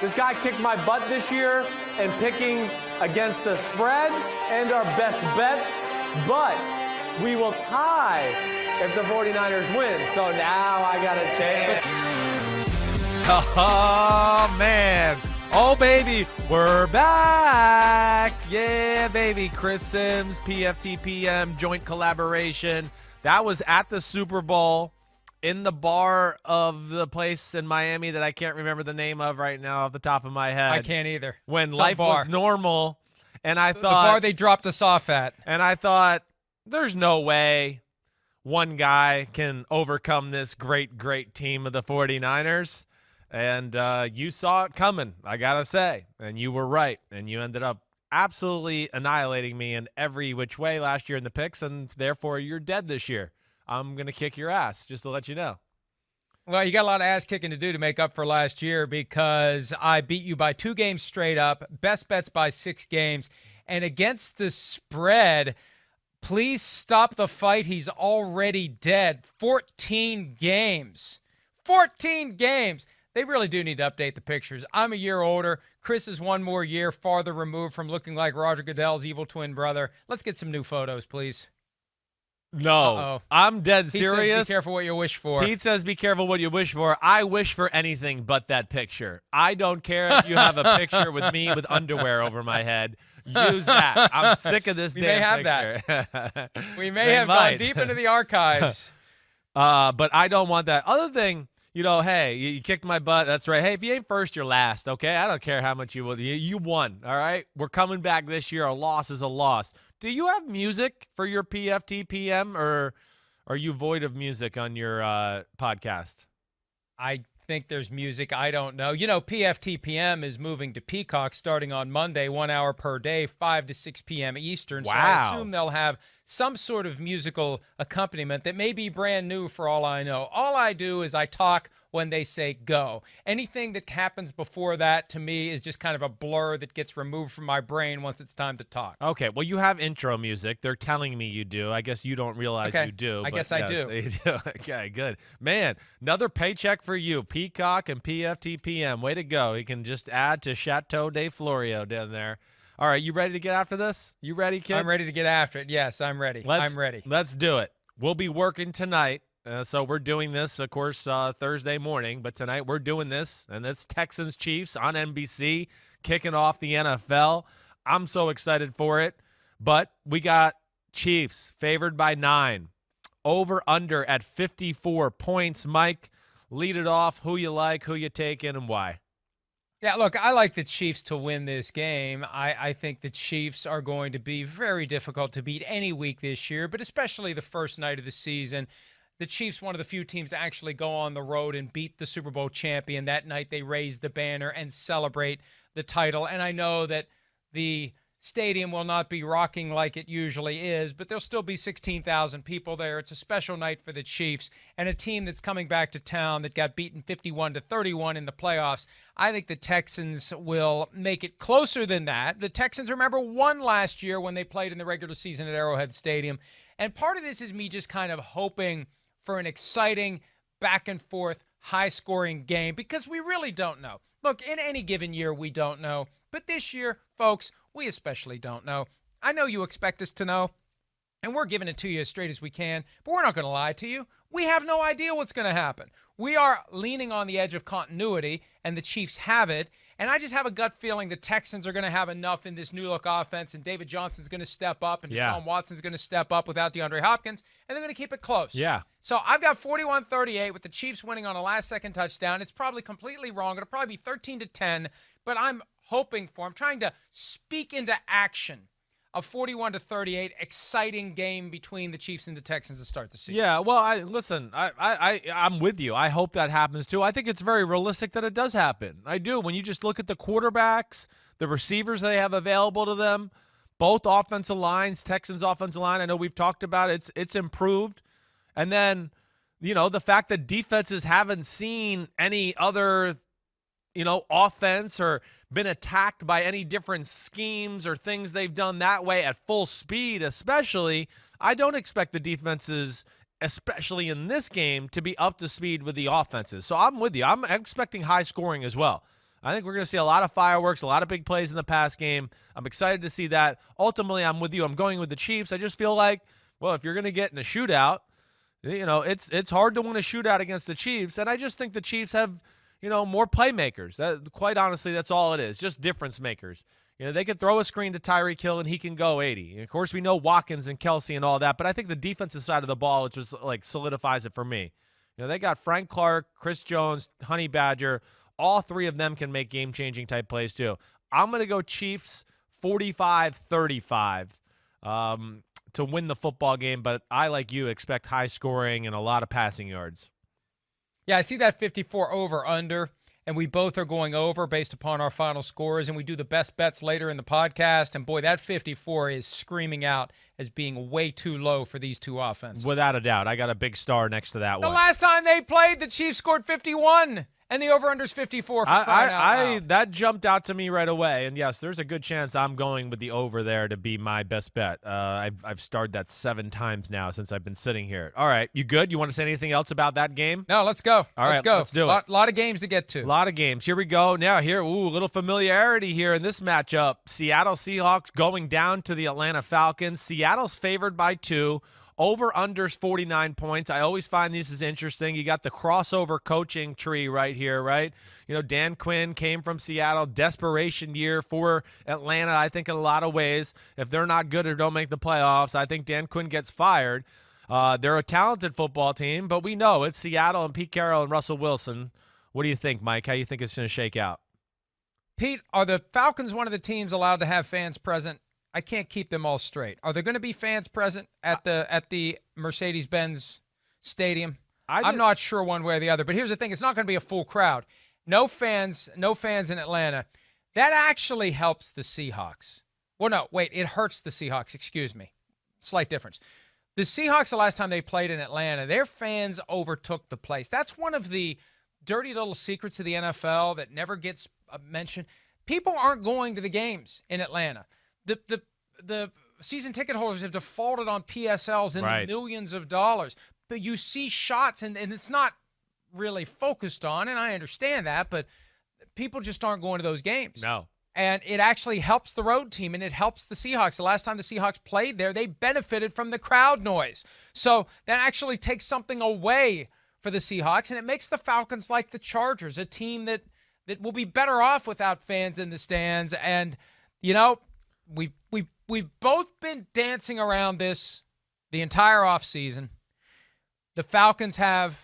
This guy kicked my butt this year in picking against the spread and our best bets, but we will tie if the 49ers win. So now I got a chance. Oh, man. Oh, baby, we're back. Yeah, baby. Chris Simms, PFT PM, joint collaboration. That was at the Super Bowl in the bar of the place in Miami that I can't remember the name of right now off the top of my head. I can't either. When life was normal, and I thought... The bar they dropped us off at. And I thought, there's no way one guy can overcome this great, great team of the 49ers. And you saw it coming, I got to say. And you were right. And you ended up absolutely annihilating me in every which way last year in the picks, and therefore you're dead this year. I'm going to kick your ass, just to let you know. Well, you got a lot of ass kicking to do to make up for last year because I beat you by 2 games straight up, best bets by 6 games. And against the spread, please stop the fight. He's already dead. 14 games. 14 games. They really do need to update the pictures. I'm a year older. Chris is 1 more year farther removed from looking like Roger Goodell's evil twin brother. Let's get some new photos, please. No, Uh-oh. I'm dead Pete serious. says be careful what you wish for. Pete says be careful what you wish for. I wish for anything but that picture. I don't care if you have a picture with me with underwear over my head. Use that. I'm sick of this damn picture. That. We may have gone deep into the archives. But I don't want that. Other thing, you know, hey, you kicked my butt. That's right. Hey, if you ain't first, you're last, okay? I don't care how much you will. You won, all right? We're coming back this year. A loss is a loss. Do you have music for your PFT PM, or are you void of music on your podcast? I think there's music. I don't know. You know, PFT PM is moving to Peacock starting on Monday, 1 hour per day, 5 to 6 p.m. Eastern. Wow. So I assume they'll have some sort of musical accompaniment that may be brand new for all I know. All I do is I talk when they say go. Anything that happens before that, to me, is just kind of a blur that gets removed from my brain once it's time to talk. Okay, well, you have intro music. They're telling me you do. I guess you don't realize you do. I guess I do. You do. Okay, good. Man, another paycheck for you. Peacock and PFT PM. Way to go. You can just add to Chateau de Florio down there. All right, you ready to get after this? You ready, kid? I'm ready to get after it. Yes, I'm ready. I'm ready. Let's do it. We'll be working tonight. So we're doing this, of course, Thursday morning. But tonight we're doing this, and it's Texans-Chiefs on NBC, kicking off the NFL. I'm so excited for it. But we got Chiefs favored by 9. Over-under at 54 points. Mike, lead it off. Who you like, who you taking, and why? Yeah, look, I like the Chiefs to win this game. I think the Chiefs are going to be very difficult to beat any week this year, but especially the first night of the season. The Chiefs, one of the few teams to actually go on the road and beat the Super Bowl champion. That night they raise the banner and celebrate the title. And I know that the stadium will not be rocking like it usually is, but there'll still be 16,000 people there. It's a special night for the Chiefs and a team that's coming back to town that got beaten 51-31 in the playoffs. I think the Texans will make it closer than that. The Texans, remember, won last year when they played in the regular season at Arrowhead Stadium. And part of this is me just kind of hoping for an exciting back-and-forth, high-scoring game because we really don't know. Look, in any given year, we don't know. But this year, folks, we especially don't know. I know you expect us to know, and we're giving it to you as straight as we can, but we're not going to lie to you. We have no idea what's going to happen. We are leaning on the edge of continuity, and the Chiefs have it, and I just have a gut feeling the Texans are going to have enough in this new-look offense, and David Johnson's going to step up, and Deshaun Watson's going to step up without DeAndre Hopkins, and they're going to keep it close. Yeah. So I've got 41-38 with the Chiefs winning on a last-second touchdown. It's probably completely wrong. It'll probably be 13-10, but I'm trying to speak into action a 41-38 exciting game between the Chiefs and the Texans to start the season. Yeah, well, I'm with you. I hope that happens too. I think it's very realistic that it does happen. I do. When you just look at the quarterbacks, the receivers they have available to them, both offensive lines, Texans offensive line, I know we've talked about it. It's improved. And then, you know, the fact that defenses haven't seen any other, you know, offense or been attacked by any different schemes or things they've done that way at full speed, especially, I don't expect the defenses, especially in this game, to be up to speed with the offenses. So I'm with you. I'm expecting high scoring as well. I think we're going to see a lot of fireworks, a lot of big plays in the pass game. I'm excited to see that. Ultimately, I'm with you. I'm going with the Chiefs. I just feel like, well, if you're going to get in a shootout, it's hard to win a shootout against the Chiefs, and I just think the Chiefs have, more playmakers. Quite honestly, that's all it is, just difference makers. They could throw a screen to Tyreek Hill, and he can go 80. And of course, we know Watkins and Kelsey and all that, but I think the defensive side of the ball, it just solidifies it for me. They got Frank Clark, Chris Jones, Honey Badger. All three of them can make game-changing type plays too. I'm going to go Chiefs 45-35 to win the football game, but I, like you, expect high scoring and a lot of passing yards. Yeah, I see that 54 over-under, and we both are going over based upon our final scores, and we do the best bets later in the podcast, and boy, that 54 is screaming out as being way too low for these two offenses. Without a doubt. I got a big star next to that one. The last time they played, the Chiefs scored 51. And the over-under's 54 for crying out loud. That jumped out to me right away. And, yes, there's a good chance I'm going with the over there to be my best bet. I've starred that 7 times now since I've been sitting here. All right, you good? You want to say anything else about that game? No, let's go. Let's go. Let's do it. A lot of games to get to. A lot of games. Here we go. Now, a little familiarity here in this matchup. Seattle Seahawks going down to the Atlanta Falcons. Seattle's favored by 2. Over-unders 49 points. I always find this is interesting. You got the crossover coaching tree right here, right? Dan Quinn came from Seattle. Desperation year for Atlanta, I think, in a lot of ways. If they're not good or don't make the playoffs, I think Dan Quinn gets fired. They're a talented football team, but we know it's Seattle and Pete Carroll and Russell Wilson. What do you think, Mike? How do you think it's going to shake out? Pete, are the Falcons one of the teams allowed to have fans present? I can't keep them all straight. Are there going to be fans present at the Mercedes-Benz Stadium? I'm not sure one way or the other. But here's the thing: it's not going to be a full crowd. No fans in Atlanta. That actually helps the Seahawks. Well, no, wait, it hurts the Seahawks. Excuse me. Slight difference. The Seahawks, the last time they played in Atlanta, their fans overtook the place. That's one of the dirty little secrets of the NFL that never gets mentioned. People aren't going to the games in Atlanta. The season ticket holders have defaulted on PSLs in the millions of dollars. But you see shots, and it's not really focused on, and I understand that, but people just aren't going to those games. No. And it actually helps the road team, and it helps the Seahawks. The last time the Seahawks played there, they benefited from the crowd noise. So that actually takes something away for the Seahawks, and it makes the Falcons like the Chargers, a team that will be better off without fans in the stands. And, We've both been dancing around this the entire offseason. The Falcons have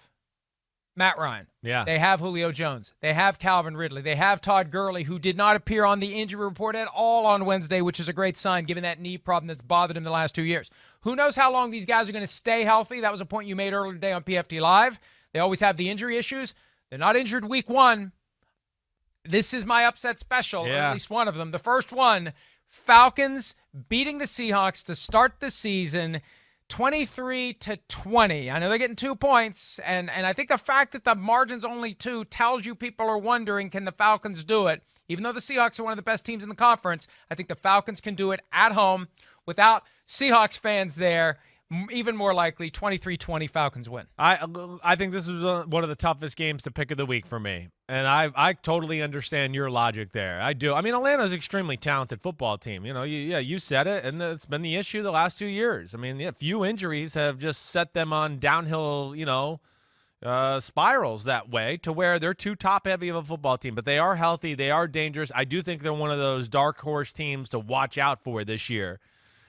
Matt Ryan. Yeah. They have Julio Jones. They have Calvin Ridley. They have Todd Gurley, who did not appear on the injury report at all on Wednesday, which is a great sign given that knee problem that's bothered him the last 2 years. Who knows how long these guys are going to stay healthy? That was a point you made earlier today on PFT Live. They always have the injury issues. They're not injured week 1. This is my upset special, or at least one of them. The first one, Falcons beating the Seahawks to start the season 23-20. I know they're getting 2 points, and I think the fact that the margin's only 2 tells you people are wondering, can the Falcons do it? Even though the Seahawks are one of the best teams in the conference, I think the Falcons can do it at home without Seahawks fans there. Even more likely, 23-20 Falcons win. I think this is one of the toughest games to pick of the week for me. And I totally understand your logic there. I do. I mean, Atlanta's an extremely talented football team. You said it, and it's been the issue the last 2 years. I mean, few injuries have just set them on downhill, spirals that way to where they're too top-heavy of a football team. But they are healthy. They are dangerous. I do think they're one of those dark horse teams to watch out for this year.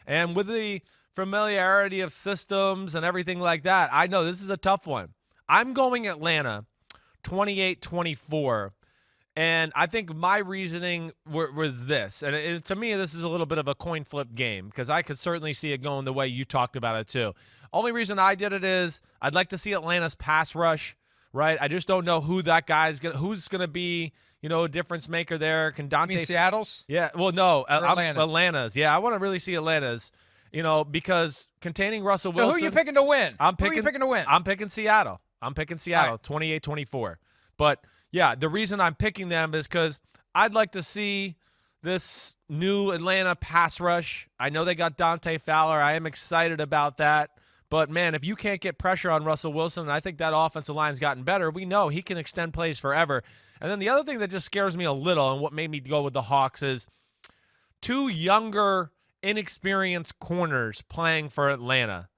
And with the familiarity of systems and everything like that, I know this is a tough one. I'm going Atlanta 28-24, and I think my reasoning was this, and to me this is a little bit of a coin flip game because I could certainly see it going the way you talked about it too. Only reason I did it is I'd like to see Atlanta's pass rush, right? I just don't know who that guy's who's going to be, a difference maker there. Can Dante? You mean Seattle's? Yeah, well, no, Atlanta's. Yeah, I want to really see Atlanta's. Because containing Russell Wilson. So who are you picking to win? Who are you picking to win? I'm picking Seattle. 28-24. But, yeah, the reason I'm picking them is because I'd like to see this new Atlanta pass rush. I know they got Dante Fowler. I am excited about that. But, man, if you can't get pressure on Russell Wilson, and I think that offensive line's gotten better, we know he can extend plays forever. And then the other thing that just scares me a little and what made me go with the Hawks is two younger, inexperienced corners playing for Atlanta.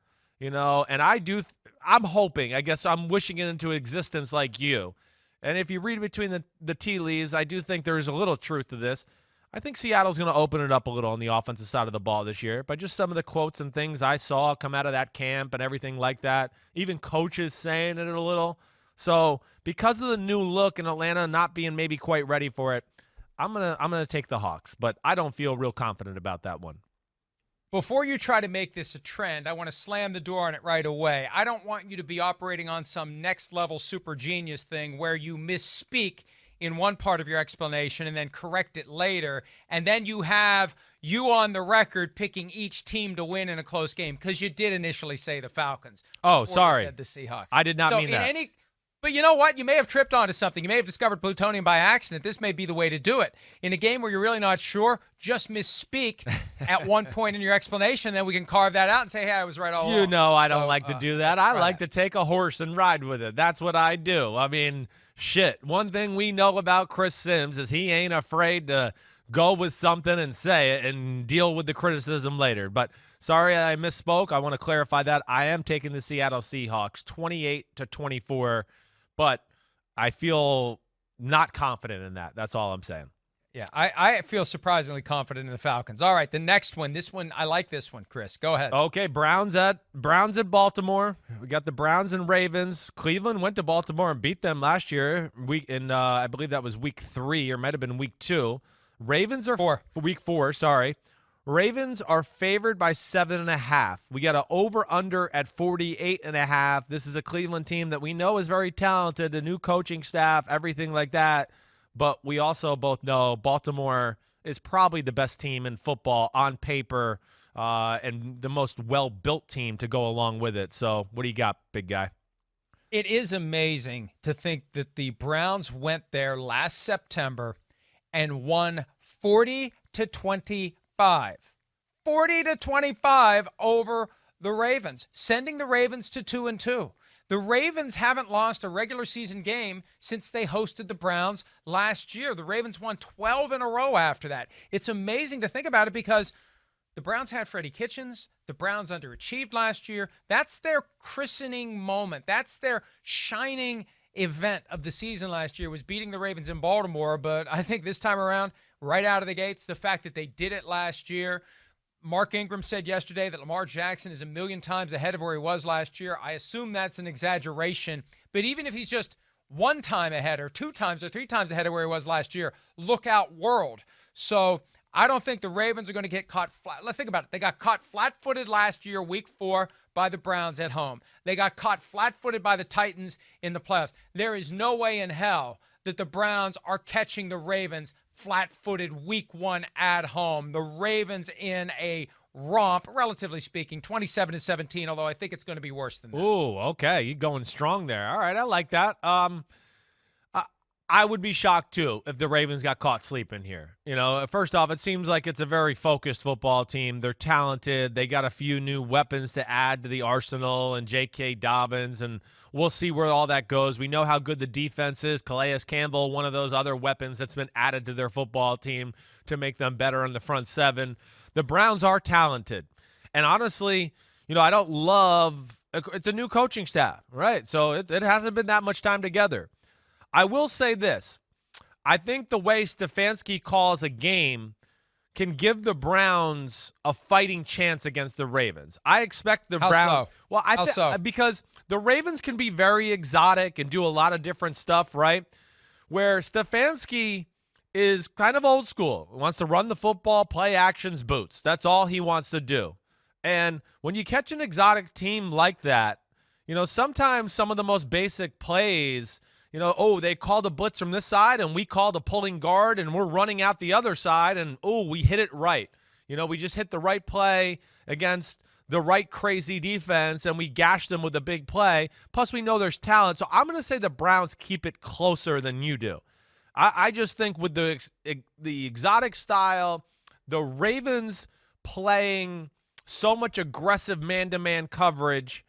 And I'm hoping, I guess I'm wishing it into existence like you. And if you read between the tea leaves, I do think there is a little truth to this. I think Seattle's going to open it up a little on the offensive side of the ball this year by just some of the quotes and things I saw come out of that camp and everything like that. Even coaches saying it a little. So because of the new look in Atlanta not being maybe quite ready for it, I'm gonna take the Hawks, but I don't feel real confident about that one. Before you try to make this a trend, I want to slam the door on it right away. I don't want you to be operating on some next-level super genius thing where you misspeak in one part of your explanation and then correct it later, and then you have you on the record picking each team to win in a close game, because you did initially say the Falcons. Oh, sorry. You said the Seahawks. I did not mean that. But you know what? You may have tripped onto something. You may have discovered plutonium by accident. This may be the way to do it. In a game where you're really not sure, just misspeak at one point in your explanation, then we can carve that out and say, hey, I was right all along. I don't like to do that. I like to take a horse and ride with it. That's what I do. I mean, shit. One thing we know about Chris Simms is he ain't afraid to go with something and say it and deal with the criticism later. But sorry I misspoke. I want to clarify that. I am taking the Seattle Seahawks 28-24. But I feel not confident in that. That's all I'm saying. Yeah, I feel surprisingly confident in the Falcons. All right, the next one. This one, I like this one, Chris. Go ahead. Okay, Browns at Baltimore. We got the Browns and Ravens. Cleveland went to Baltimore and beat them last year. I believe that was week 3 or might have been week 2. Ravens are week 4. Sorry. Ravens are favored by 7.5. We got an over-under at 48.5. This is a Cleveland team that we know is very talented, a new coaching staff, everything like that. But we also both know Baltimore is probably the best team in football on paper and the most well-built team to go along with it. So what do you got, big guy? It is amazing to think that the Browns went there last September and won 40-25. 40-25 over the Ravens, sending the Ravens to 2-2. The Ravens haven't lost a regular season game since they hosted the Browns last year. The Ravens won 12 in a row after that. It's amazing to think about it because the Browns had Freddie Kitchens. The Browns underachieved last year. That's their christening moment. That's their shining event of the season last year, was beating the Ravens in Baltimore. But I think this time around, right out of the gates, the fact that they did it last year. Mark Ingram said yesterday that Lamar Jackson is 1,000,000 times ahead of where he was last year. I assume that's an exaggeration. But even if he's just 1 time ahead or 2 times or 3 times ahead of where he was last year, look out world. So I don't think the Ravens are going to get caught flat. Let's think about it. They got caught flat-footed last year, week 4, by the Browns at home. They got caught flat-footed by the Titans in the playoffs. There is no way in hell that the Browns are catching the Ravens flat-footed week 1 at home. The Ravens in a romp, relatively speaking, 27-17, although I think it's going to be worse than that. Ooh, okay. You're going strong there. All right, I like that. I would be shocked, too, if the Ravens got caught sleeping here. First off, it seems like it's a very focused football team. They're talented. They got a few new weapons to add to the arsenal and J.K. Dobbins, and we'll see where all that goes. We know how good the defense is. Calais Campbell, one of those other weapons that's been added to their football team to make them better on the front 7. The Browns are talented. And honestly, I don't love – it's a new coaching staff, right? So it hasn't been that much time together. I will say this. I think the way Stefanski calls a game can give the Browns a fighting chance against the Ravens. I expect the Browns. How so? Because the Ravens can be very exotic and do a lot of different stuff, right? Where Stefanski is kind of old school. He wants to run the football, play actions, boots. That's all he wants to do. And when you catch an exotic team like that, sometimes some of the most basic plays, they called a blitz from this side and we called a pulling guard and we're running out the other side and, we hit it right. We just hit the right play against the right crazy defense and we gashed them with a big play. Plus, we know there's talent. So I'm going to say the Browns keep it closer than you do. I just think with the exotic style, the Ravens playing so much aggressive man-to-man coverage.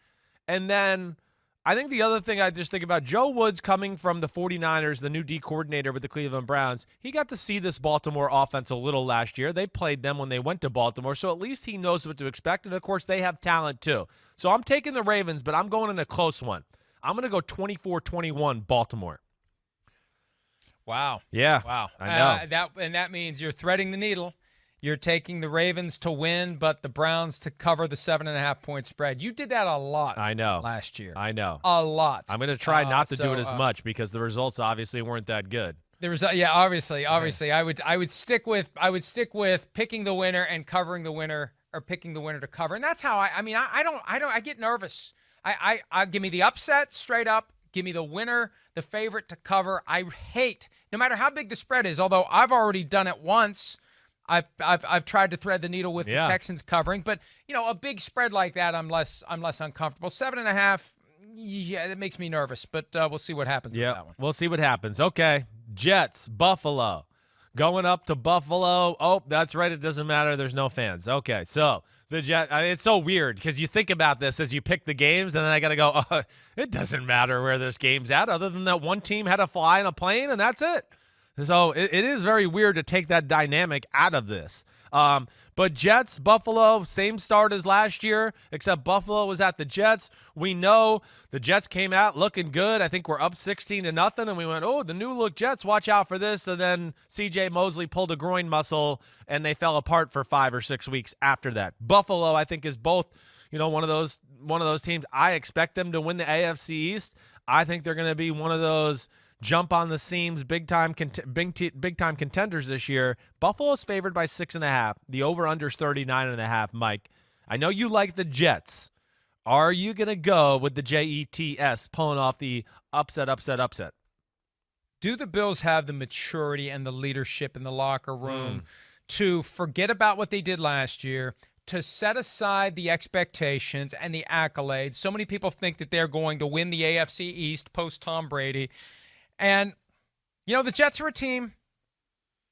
And then I think the other thing I just think about, Joe Woods coming from the 49ers, the new D coordinator with the Cleveland Browns, he got to see this Baltimore offense a little last year. They played them when they went to Baltimore, so at least he knows what to expect. And, of course, they have talent too. So I'm taking the Ravens, but I'm going in a close one. I'm going to go 24-21 Baltimore. Wow. Yeah. Wow. I know. That means you're threading the needle. You're taking the Ravens to win, but the Browns to cover the 7.5-point spread. You did that a lot. I know. Last year. I know. A lot. I'm going to try not to do it as much because the results obviously weren't that good. Obviously, I would stick with picking the winner and covering the winner, or picking the winner to cover, and that's how I get nervous. I give me the upset straight up. Give me the winner, the favorite to cover. I hate, no matter how big the spread is. Although I've already done it once. I've tried to thread the needle with the Texans covering, but a big spread like that, I'm less uncomfortable. 7.5, yeah, it makes me nervous, but we'll see what happens with that one. We'll see what happens. Okay, Jets, Buffalo, going up to Buffalo. Oh, that's right. It doesn't matter. There's no fans. Okay, so the Jets. It's so weird because you think about this as you pick the games, and then I got to go. It doesn't matter where this game's at, other than that one team had to fly in a plane, and that's it. So it is very weird to take that dynamic out of this. But Jets, Buffalo, same start as last year, except Buffalo was at the Jets. We know the Jets came out looking good. I think we're up 16-0, and we went, oh, the new look Jets, watch out for this. And then C.J. Mosley pulled a groin muscle, and they fell apart for 5 or 6 weeks after that. Buffalo, I think, is both, one of those teams. I expect them to win the AFC East. I think they're going to be one of those jump on the seams, big time contenders this year. Buffalo's favored by 6.5. The over/under's 39.5. Mike, I know you like the Jets. Are you going to go with the Jets pulling off the upset? Do the Bills have the maturity and the leadership in the locker room to forget about what they did last year, to set aside the expectations and the accolades? So many people think that they're going to win the AFC East post Tom Brady. And, the Jets are a team,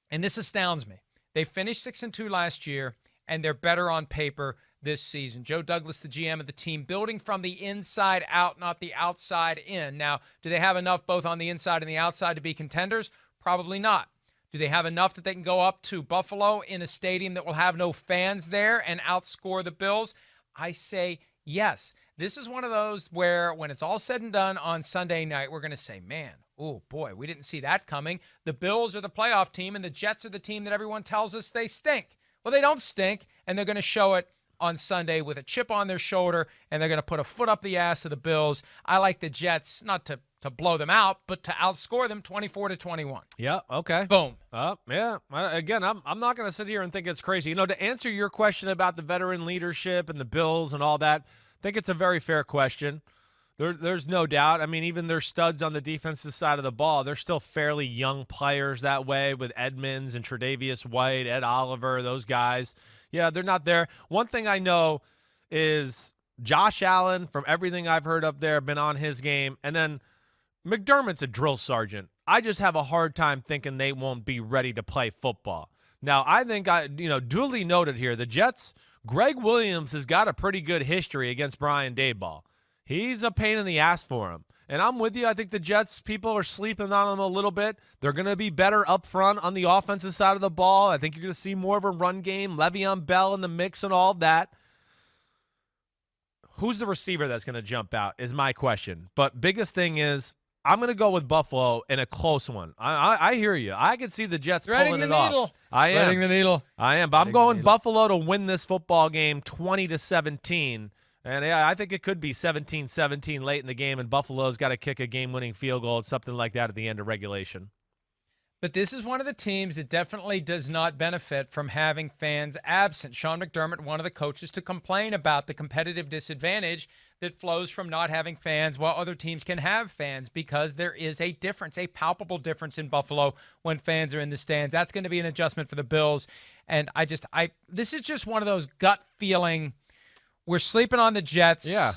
and this astounds me. They finished 6-2 last year, and they're better on paper this season. Joe Douglas, the GM of the team, building from the inside out, not the outside in. Now, do they have enough both on the inside and the outside to be contenders? Probably not. Do they have enough that they can go up to Buffalo in a stadium that will have no fans there and outscore the Bills? I say yes. This is one of those where when it's all said and done on Sunday night, we're going to say, man, oh boy, we didn't see that coming. The Bills are the playoff team, and the Jets are the team that everyone tells us they stink. Well, they don't stink, and they're going to show it on Sunday with a chip on their shoulder, and they're going to put a foot up the ass of the Bills. I like the Jets, not to blow them out, but to outscore them 24-21. Yeah, okay. Boom. Yeah. Again, I'm not going to sit here and think it's crazy. To answer your question about the veteran leadership and the Bills and all that, I think it's a very fair question. There's no doubt. I mean, even their studs on the defensive side of the ball, they're still fairly young players that way with Edmonds and Tre'Davious White, Ed Oliver, those guys. Yeah, they're not there. One thing I know is Josh Allen, from everything I've heard up there, been on his game. And then McDermott's a drill sergeant. I just have a hard time thinking they won't be ready to play football. Now, I think, duly noted here, the Jets, Greg Williams has got a pretty good history against Brian Daboll. He's a pain in the ass for him. And I'm with you. I think the Jets, people are sleeping on them a little bit. They're going to be better up front on the offensive side of the ball. I think you're going to see more of a run game. Le'Veon Bell in the mix and all of that. Who's the receiver that's going to jump out is my question. But biggest thing is, I'm going to go with Buffalo in a close one. I hear you. I can see the Jets pulling it off. I am. Threading the needle. I am. But I'm going Buffalo to win this football game 20-17. And, yeah, I think it could be 17-17 late in the game, and Buffalo's got to kick a game-winning field goal, something like that at the end of regulation. But this is one of the teams that definitely does not benefit from having fans absent. Sean McDermott, one of the coaches, to complain about the competitive disadvantage that flows from not having fans while other teams can have fans, because there is a difference, a palpable difference in Buffalo when fans are in the stands. That's going to be an adjustment for the Bills. And this is just one of those gut feeling, we're sleeping on the Jets. Yeah.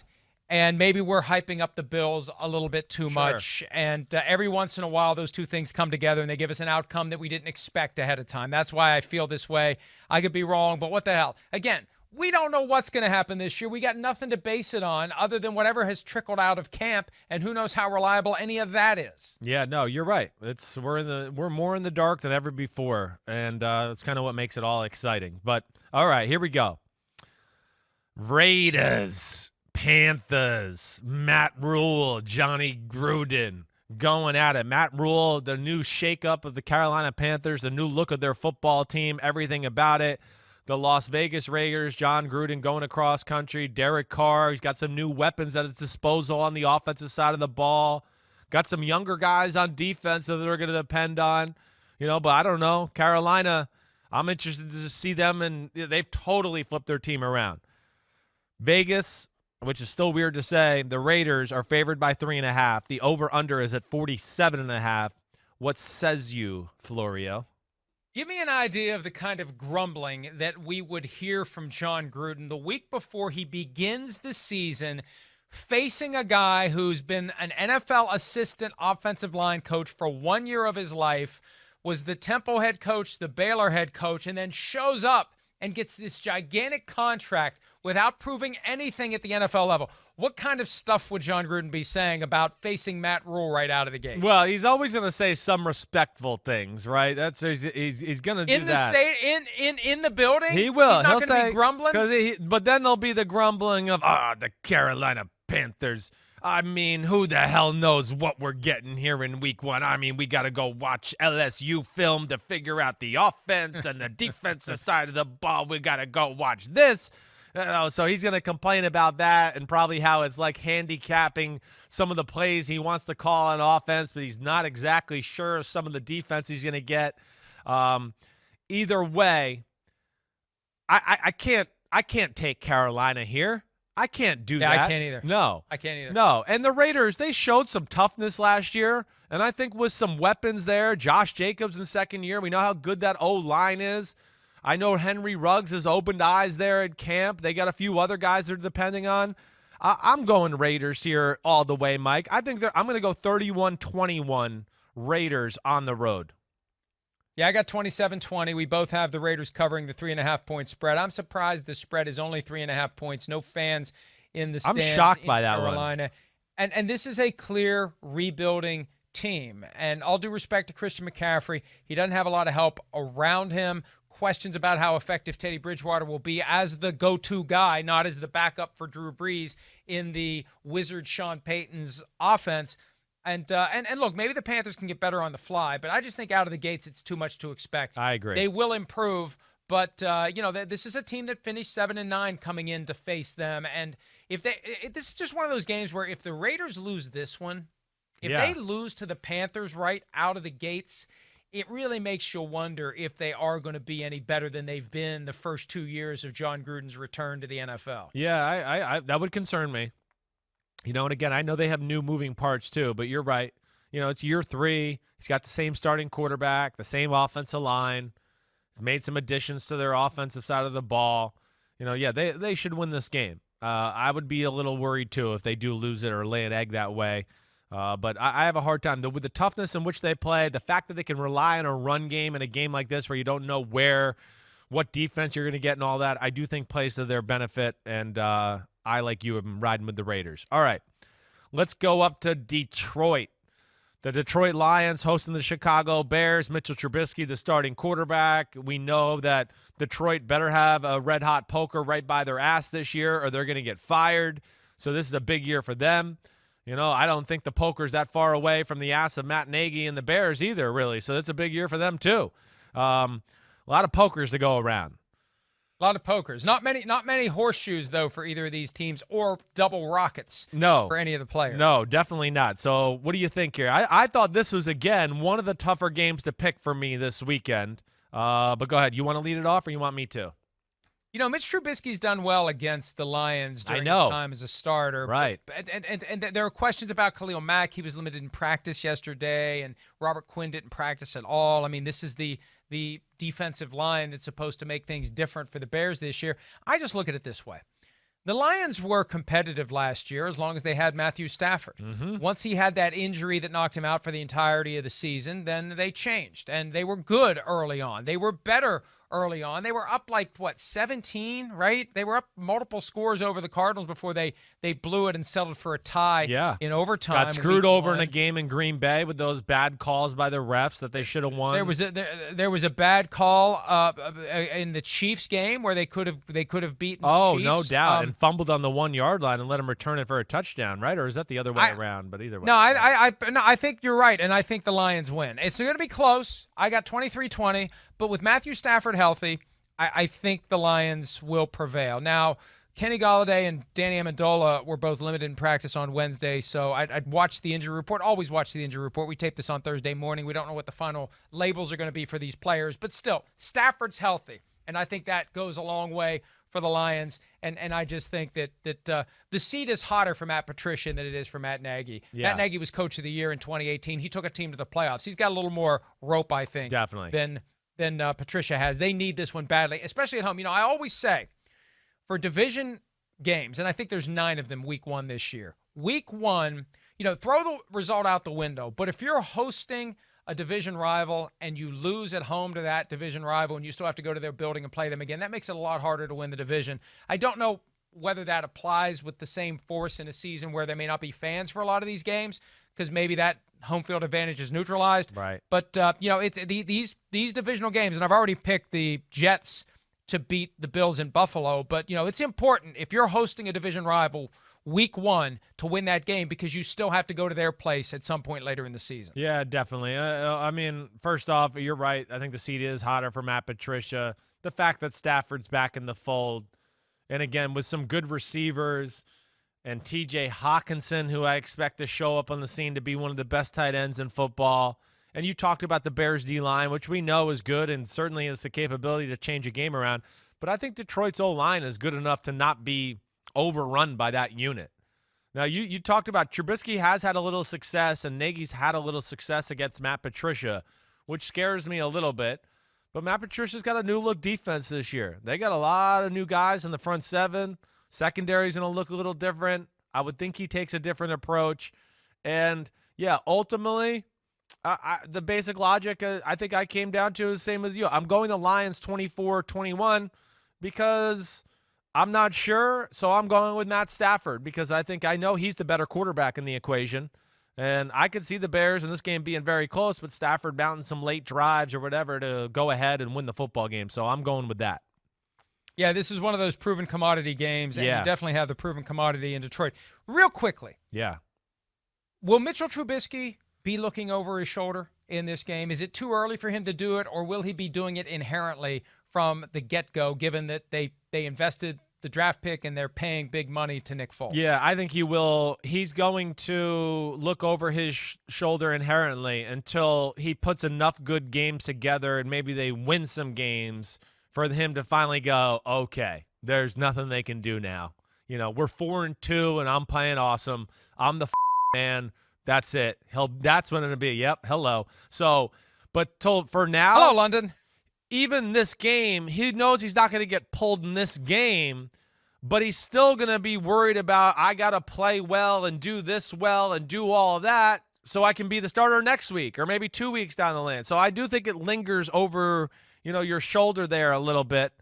And maybe we're hyping up the Bills a little bit too much. And every once in a while, those two things come together and they give us an outcome that we didn't expect ahead of time. That's why I feel this way. I could be wrong, but what the hell? Again, We don't know what's going to happen this year. We got nothing to base it on other than whatever has trickled out of camp, and who knows how reliable any of that is. Yeah, no, you're right. We're more in the dark than ever before, and it's kind of what makes it all exciting. But all right, here we go. Raiders, Panthers, Matt Rule, Johnny Gruden going at it. Matt Rule, the new shakeup of the Carolina Panthers, the new look of their football team, everything about it. The Las Vegas Raiders, John Gruden going across country. Derek Carr, he's got some new weapons at his disposal on the offensive side of the ball. Got some younger guys on defense that they're going to depend on. But I don't know. Carolina, I'm interested to see them, and they've totally flipped their team around. Vegas, which is still weird to say, the Raiders are favored by 3.5. The over-under is at 47.5. What says you, Florio? Give me an idea of the kind of grumbling that we would hear from John Gruden the week before he begins the season, facing a guy who's been an NFL assistant offensive line coach for 1 year of his life, was the Temple head coach, the Baylor head coach, and then shows up and gets this gigantic contract without proving anything at the NFL level. What kind of stuff would John Gruden be saying about facing Matt Rule right out of the gate? Well, he's always going to say some respectful things, right? He's going to do in the that. In the building. He will. He's not He'll going to say be grumbling. But then there'll be the grumbling of the Carolina Panthers. I mean, who the hell knows what we're getting here in week 1? I mean, we got to go watch LSU film to figure out the offense and the defensive side of the ball. We got to go watch this. So he's going to complain about that and probably how it's like handicapping some of the plays he wants to call on offense, but he's not exactly sure some of the defense he's going to get. Either way, I can't take Carolina here. I can't do that. I can't either. No. I can't either. No. And the Raiders, they showed some toughness last year, and I think with some weapons there, Josh Jacobs in second year, we know how good that O-line is. I know Henry Ruggs has opened eyes there at camp. They got a few other guys they're depending on. I'm going Raiders here all the way, Mike. I'm going to go 31-21 Raiders on the road. Yeah, I got 27-20. We both have the Raiders covering the 3.5-point spread. I'm surprised the spread is only 3.5 points. No fans in the stands. I'm shocked by that Carolina. And this is a clear rebuilding team. And all due respect to Christian McCaffrey, he doesn't have a lot of help around him. Questions about how effective Teddy Bridgewater will be as the go-to guy, not as the backup for Drew Brees in the Wizard Sean Payton's offense. And look, maybe the Panthers can get better on the fly, but I just think out of the gates it's too much to expect. I agree. They will improve, but this is a team that finished 7-9 coming in to face them. And this is just one of those games where if the Raiders lose this one, if they lose to the Panthers right out of the gates, it really makes you wonder if they are going to be any better than they've been the first 2 years of John Gruden's return to the NFL. Yeah, I that would concern me. And again, I know they have new moving parts too, but you're right. It's year 3. He's got the same starting quarterback, the same offensive line. He's made some additions to their offensive side of the ball. They should win this game. I would be a little worried too if they do lose it or lay an egg that way. But I have a hard time. With the toughness in which they play, the fact that they can rely on a run game in a game like this where you don't know what defense you're going to get and all that, I do think plays to their benefit, and I, like you, am riding with the Raiders. All right, let's go up to Detroit. The Detroit Lions hosting the Chicago Bears. Mitchell Trubisky, the starting quarterback. We know that Detroit better have a red-hot poker right by their ass this year or they're going to get fired. So this is a big year for them. I don't think the poker's that far away from the ass of Matt Nagy and the Bears either, really. So it's a big year for them, too. A lot of pokers to go around. A lot of pokers. Not many horseshoes, though, for either of these teams, or double rockets for any of the players. No, definitely not. So what do you think here? I thought this was, again, one of the tougher games to pick for me this weekend. But go ahead. You want to lead it off, or you want me to? Mitch Trubisky's done well against the Lions during his time as a starter. Right. And there are questions about Khalil Mack. He was limited in practice yesterday, and Robert Quinn didn't practice at all. I mean, this is the defensive line that's supposed to make things different for the Bears this year. I just look at it this way. The Lions were competitive last year as long as they had Matthew Stafford. Mm-hmm. Once he had that injury that knocked him out for the entirety of the season, then they changed, and they were good early on. They were better early on. They were up 17, right? They were up multiple scores over the Cardinals before they blew it and settled for a tie in overtime. Got screwed over in a game in Green Bay with those bad calls by the refs that they should have won. There was a bad call in the Chiefs game where they could have beaten the Chiefs. No doubt, and fumbled on the 1-yard line and let him return it for a touchdown, right? Or is that the other way around? But either way. No, I think you're right, and I think the Lions win. It's going to be close. I got 23-20, but with Matthew Stafford healthy, I think the Lions will prevail. Now, Kenny Golladay and Danny Amendola were both limited in practice on Wednesday, so I'd watch the injury report. Always watch the injury report. We tape this on Thursday morning. We don't know what the final labels are going to be for these players, but still, Stafford's healthy, and I think that goes a long way for the Lions, and I just think that the seat is hotter for Matt Patricia than it is for Matt Nagy. Yeah. Matt Nagy was Coach of the Year in 2018. He took a team to the playoffs. He's got a little more rope, I think, definitely, than Patricia has. They need this one badly, especially at home. I always say for division games, and I think there's 9 of them week 1 this year. Week 1, throw the result out the window, but if you're hosting a division rival and you lose at home to that division rival and you still have to go to their building and play them again, that makes it a lot harder to win the division. I don't know whether that applies with the same force in a season where there may not be fans for a lot of these games because maybe that home field advantage is neutralized. Right. But, it's these divisional games, and I've already picked the Jets to beat the Bills in Buffalo, but, it's important if you're hosting a division rival week 1 to win that game because you still have to go to their place at some point later in the season. Yeah, definitely. First off, you're right. I think the seat is hotter for Matt Patricia. The fact that Stafford's back in the fold, and again, with some good receivers, and TJ Hawkinson, who I expect to show up on the scene to be one of the best tight ends in football. And you talked about the Bears D-line, which we know is good and certainly has the capability to change a game around. But I think Detroit's O-line is good enough to not be overrun by that unit. Now, you talked about Trubisky has had a little success and Nagy's had a little success against Matt Patricia, which scares me a little bit. But Matt Patricia's got a new-look defense this year. They got a lot of new guys in the front 7. Secondary's going to look a little different. I would think he takes a different approach. And, yeah, ultimately, the basic logic I think I came down to is the same as you. I'm going the Lions 24-21 because I'm not sure, so I'm going with Matt Stafford because I know he's the better quarterback in the equation. And I could see the Bears in this game being very close, but Stafford mounting some late drives or whatever to go ahead and win the football game. So I'm going with that. Yeah, this is one of those proven commodity games, and you definitely have the proven commodity in Detroit. Real quickly. Yeah. Will Mitchell Trubisky be looking over his shoulder in this game? Is it too early for him to do it, or will he be doing it inherently from the get-go, given that they invested the draft pick and they're paying big money to Nick Foles? Yeah, I think he will. He's going to look over his shoulder inherently until he puts enough good games together and maybe they win some games for him to finally go, okay, there's nothing they can do now. We're 4-2 and I'm playing awesome. I'm the man. That's it. That's when it'll be. Yep. Hello. So, but for now. Hello, London. Even this game, he knows he's not going to get pulled in this game, but he's still going to be worried about, I got to play well and do this well and do all of that so I can be the starter next week or maybe 2 weeks down the line. So I do think it lingers over, your shoulder there a little bit.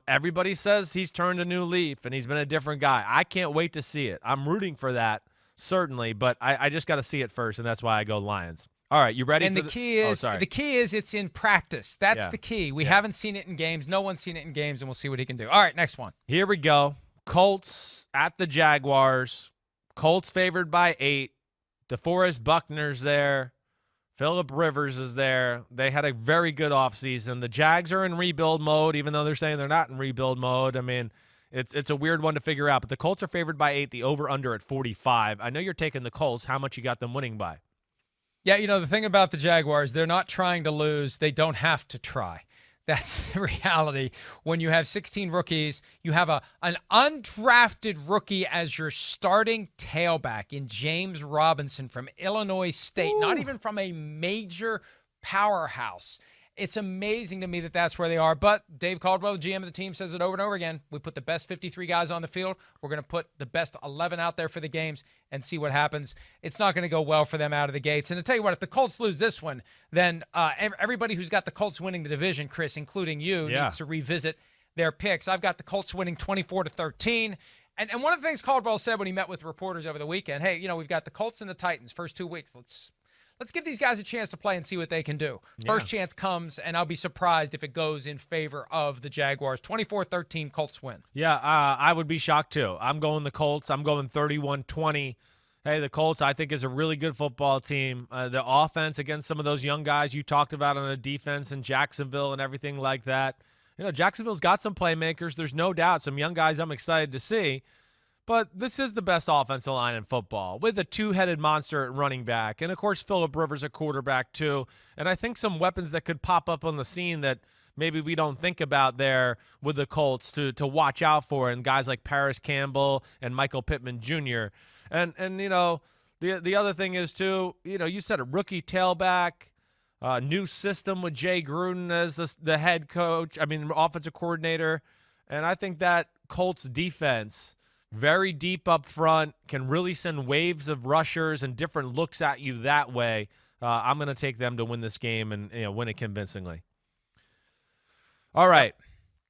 Everybody says he's turned a new leaf and he's been a different guy. I can't wait to see it. I'm rooting for that, certainly, but I just got to see it first, and that's why I go Lions. All right, you ready? And the key is it's in practice. That's the key. We haven't seen it in games. No one's seen it in games, and we'll see what he can do. All right, next one. Here we go. Colts at the Jaguars. Colts favored by 8. DeForest Buckner's there. Phillip Rivers is there. They had a very good offseason. The Jags are in rebuild mode, even though they're saying they're not in rebuild mode. I mean, it's a weird one to figure out. But the Colts are favored by 8. The over-under at 45. I know you're taking the Colts. How much you got them winning by? Yeah, the thing about the Jaguars, they're not trying to lose. They don't have to try. That's the reality. When you have 16 rookies, you have an undrafted rookie as your starting tailback in James Robinson from Illinois State, not even from a major powerhouse. It's amazing to me that that's where they are. But Dave Caldwell, the GM of the team, says it over and over again. We put the best 53 guys on the field. We're going to put the best 11 out there for the games and see what happens. It's not going to go well for them out of the gates. And to tell you what, if the Colts lose this one, then everybody who's got the Colts winning the division, Chris, including you, needs to revisit their picks. I've got the Colts winning 24-13. And one of the things Caldwell said when he met with reporters over the weekend, hey, we've got the Colts and the Titans first 2 weeks. Let's give these guys a chance to play and see what they can do. First chance comes, and I'll be surprised if it goes in favor of the Jaguars. 24-13 Colts win. Yeah, I would be shocked too. I'm going the Colts. I'm going 31-20. Hey, the Colts, I think, is a really good football team. The offense against some of those young guys you talked about on the defense in Jacksonville and everything like that. Jacksonville's got some playmakers. There's no doubt some young guys I'm excited to see. But this is the best offensive line in football with a two-headed monster at running back. And, of course, Phillip Rivers a quarterback too. And I think some weapons that could pop up on the scene that maybe we don't think about there with the Colts to watch out for, and guys like Paris Campbell and Michael Pittman Jr. And the other thing is too, you said a rookie tailback, new system with Jay Gruden as the head coach, offensive coordinator. And I think that Colts defense, very deep up front, can really send waves of rushers and different looks at you that way. I'm going to take them to win this game and win it convincingly. All right,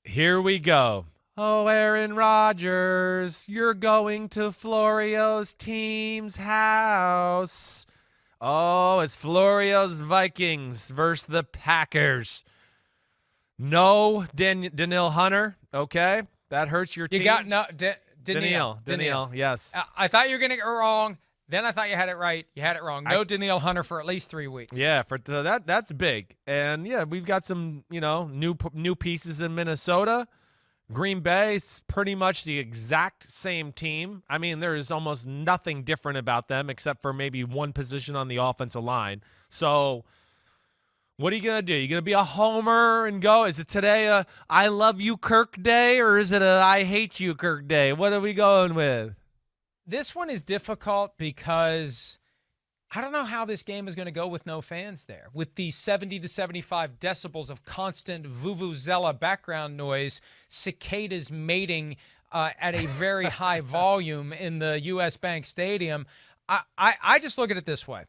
here we go. Oh, Aaron Rodgers, you're going to Florio's team's house. Oh, it's Florio's Vikings versus the Packers. No Danielle Hunter, okay? That hurts your team. You got no Danielle, yes. I thought you were going to get it wrong. Then I thought you had it right. You had it wrong. No Danielle Hunter for at least 3 weeks. Yeah, so that's big. And yeah, we've got some new pieces in Minnesota. Green Bay is pretty much the exact same team. There is almost nothing different about them except for maybe one position on the offensive line. So what are you going to do? You going to be a homer and go? Is it today a I love you Kirk day, or is it a I hate you Kirk day? What are we going with? This one is difficult because I don't know how this game is going to go with no fans there. With the 70 to 75 decibels of constant vuvuzela background noise, cicadas mating at a very high volume in the U.S. Bank Stadium, I just look at it this way.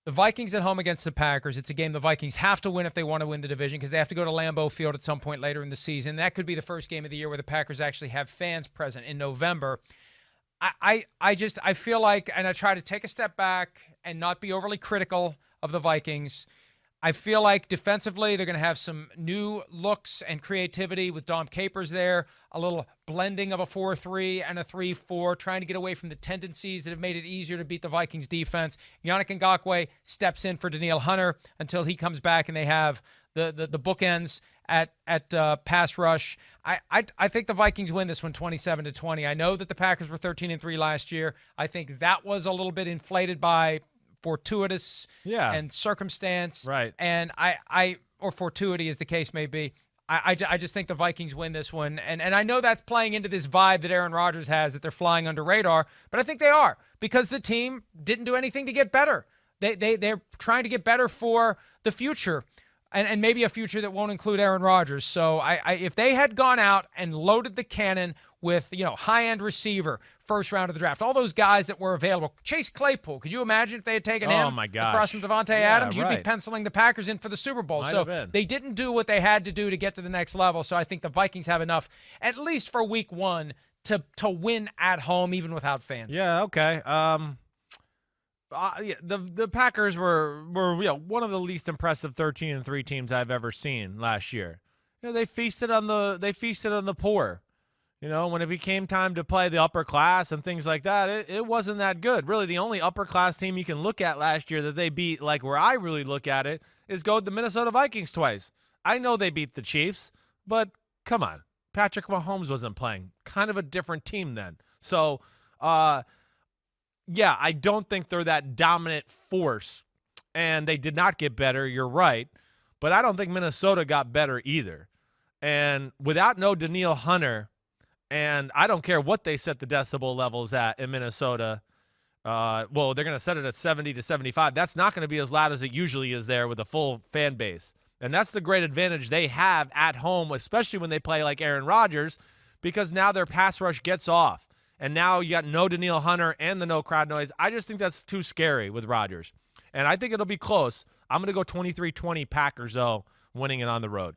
The Vikings at home against the Packers. It's a game the Vikings have to win if they want to win the division because they have to go to Lambeau Field at some point later in the season. That could be the first game of the year where the Packers actually have fans present in November. I feel like, and I try to take a step back and not be overly critical of the Vikings. I feel like defensively they're going to have some new looks and creativity with Dom Capers there, a little blending of a 4-3 and a 3-4, trying to get away from the tendencies that have made it easier to beat the Vikings defense. Yannick Ngakoue steps in for Danielle Hunter until he comes back and they have the bookends at pass rush. I think the Vikings win this one 27-20. I know that the Packers were 13-3 last year. I think that was a little bit inflated by fortuitous and circumstance. Right. And or fortuity as the case may be. I just think the Vikings win this one. And I know that's playing into this vibe that Aaron Rodgers has, that they're flying under radar, but I think they are because the team didn't do anything to get better. They're trying to get better for the future. And maybe a future that won't include Aaron Rodgers. So if they had gone out and loaded the cannon with, high-end receiver, first round of the draft, all those guys that were available, Chase Claypool, could you imagine if they had taken him across from Devontae Adams? You'd be penciling the Packers in for the Super Bowl. They didn't do what they had to do to get to the next level. So I think the Vikings have enough, at least for week one, to win at home, even without fans. Yeah, okay. The Packers were one of the least impressive 13-3 teams I've ever seen last year. They feasted on the poor. When it became time to play the upper class and things like that, it wasn't that good. Really, the only upper class team you can look at last year that they beat, like where I really look at it, is go with the Minnesota Vikings twice. I know they beat the Chiefs, but come on, Patrick Mahomes wasn't playing. Kind of a different team then. So, yeah, I don't think they're that dominant force, and they did not get better. You're right, but I don't think Minnesota got better either. And without no Danielle Hunter, and I don't care what they set the decibel levels at in Minnesota, they're going to set it at 70 to 75. That's not going to be as loud as it usually is there with a full fan base. And that's the great advantage they have at home, especially when they play like Aaron Rodgers, because now their pass rush gets off. And now you got no Danielle Hunter and the no crowd noise. I just think that's too scary with Rodgers. And I think it'll be close. I'm going to go 23-20 Packers, though, winning it on the road.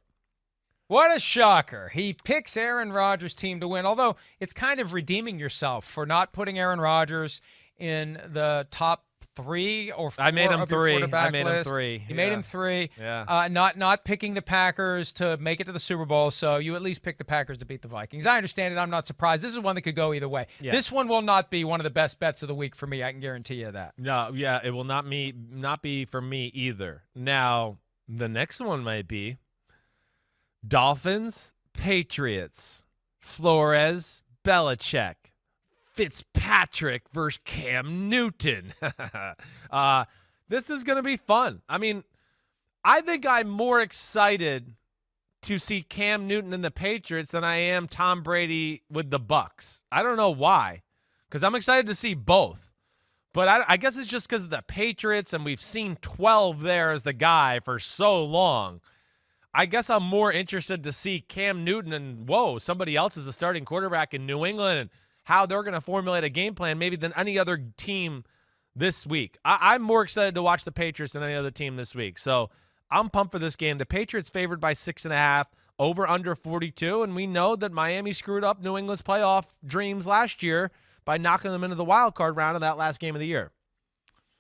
What a shocker. He picks Aaron Rodgers' team to win, although it's kind of redeeming yourself for not putting Aaron Rodgers in the top 3 or 4 I made him of your 3. quarterback I made list. him 3. You made him 3. Yeah. Not picking the Packers to make it to the Super Bowl, so you at least picked the Packers to beat the Vikings. I understand it. I'm not surprised. This is one that could go either way. Yeah. This one will not be one of the best bets of the week for me. I can guarantee you that. No, yeah, it will not be for me either. Now, the next one might be Dolphins, Patriots, Flores, Belichick, Fitzpatrick versus Cam Newton. This is going to be fun. I mean, I think I'm more excited to see Cam Newton and the Patriots than I am Tom Brady with the Bucks. I don't know why, because I'm excited to see both. But I guess it's just because of the Patriots, and we've seen 12 there as the guy for so long. I guess I'm more interested to see Cam Newton and, somebody else is a starting quarterback in New England and how they're going to formulate a game plan maybe than any other team this week. I'm more excited to watch the Patriots than any other team this week. So I'm pumped for this game. The Patriots favored by 6.5, over under 42, and we know that Miami screwed up New England's playoff dreams last year by knocking them into the wild card round of that last game of the year.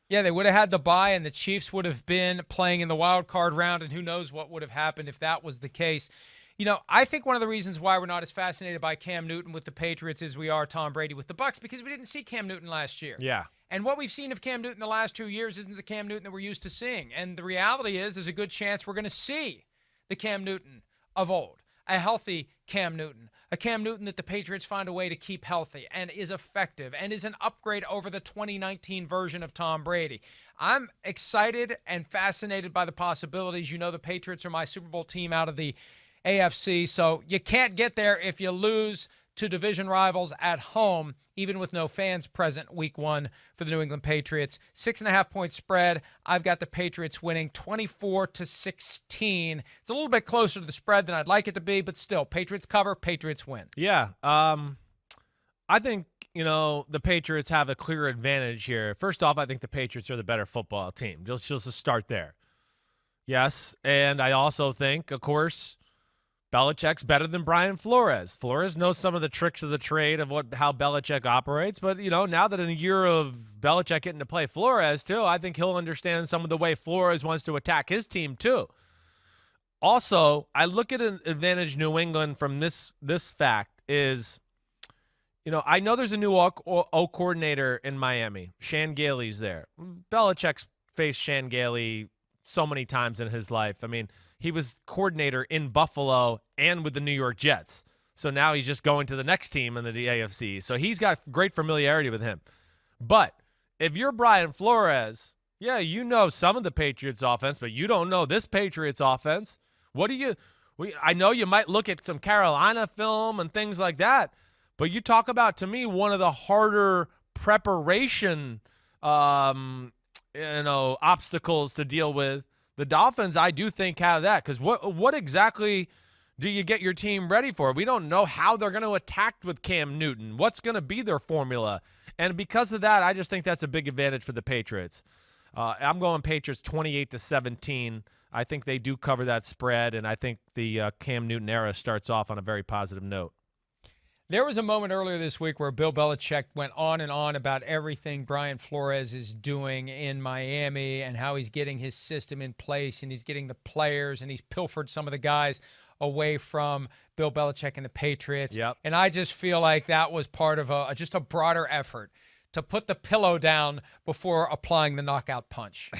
Yeah, they would have had the bye, and the Chiefs would have been playing in the wild card round, and who knows what would have happened if that was the case. You know, I think one of the reasons why we're not as fascinated by Cam Newton with the Patriots as we are Tom Brady with the Bucs, because we didn't see Cam Newton last year. Yeah. And what we've seen of Cam Newton the last 2 years isn't the Cam Newton that we're used to seeing. And the reality is, there's a good chance we're going to see the Cam Newton of old, a healthy Cam Newton, a Cam Newton that the Patriots find a way to keep healthy and is effective and is an upgrade over the 2019 version of Tom Brady. I'm excited and fascinated by the possibilities. You know, the Patriots are my Super Bowl team out of the AFC, so you can't get there if you lose to division rivals at home, even with no fans present week 1 for the New England Patriots. 6.5-point spread. I've got the Patriots winning 24-16. It's a little bit closer to the spread than I'd like it to be, but still, Patriots cover, Patriots win. Yeah. I think, the Patriots have a clear advantage here. First off, I think the Patriots are the better football team. Just to start there. Yes, and I also think, of course, Belichick's better than Brian Flores. Flores knows some of the tricks of the trade of how Belichick operates, but, now that in a year of Belichick getting to play Flores, too, I think he'll understand some of the way Flores wants to attack his team, too. Also, I look at an advantage New England from this fact is, I know there's a new O coordinator in Miami. Shan Gailey's there. Belichick's faced Shan Gailey so many times in his life. I mean, he was coordinator in Buffalo and with the New York Jets. So now he's just going to the next team in the AFC. So he's got great familiarity with him. But if you're Brian Flores, yeah, you know some of the Patriots offense, but you don't know this Patriots offense. I know you might look at some Carolina film and things like that, but you talk about, to me, one of the harder preparation obstacles to deal with. The Dolphins, I do think, have that, because what exactly do you get your team ready for? We don't know how they're going to attack with Cam Newton. What's going to be their formula? And because of that, I just think that's a big advantage for the Patriots. I'm going Patriots 28-17. I think they do cover that spread, and I think the Cam Newton era starts off on a very positive note. There was a moment earlier this week where Bill Belichick went on and on about everything Brian Flores is doing in Miami and how he's getting his system in place and he's getting the players and he's pilfered some of the guys away from Bill Belichick and the Patriots. Yep. And I just feel like that was part of just a broader effort to put the pillow down before applying the knockout punch.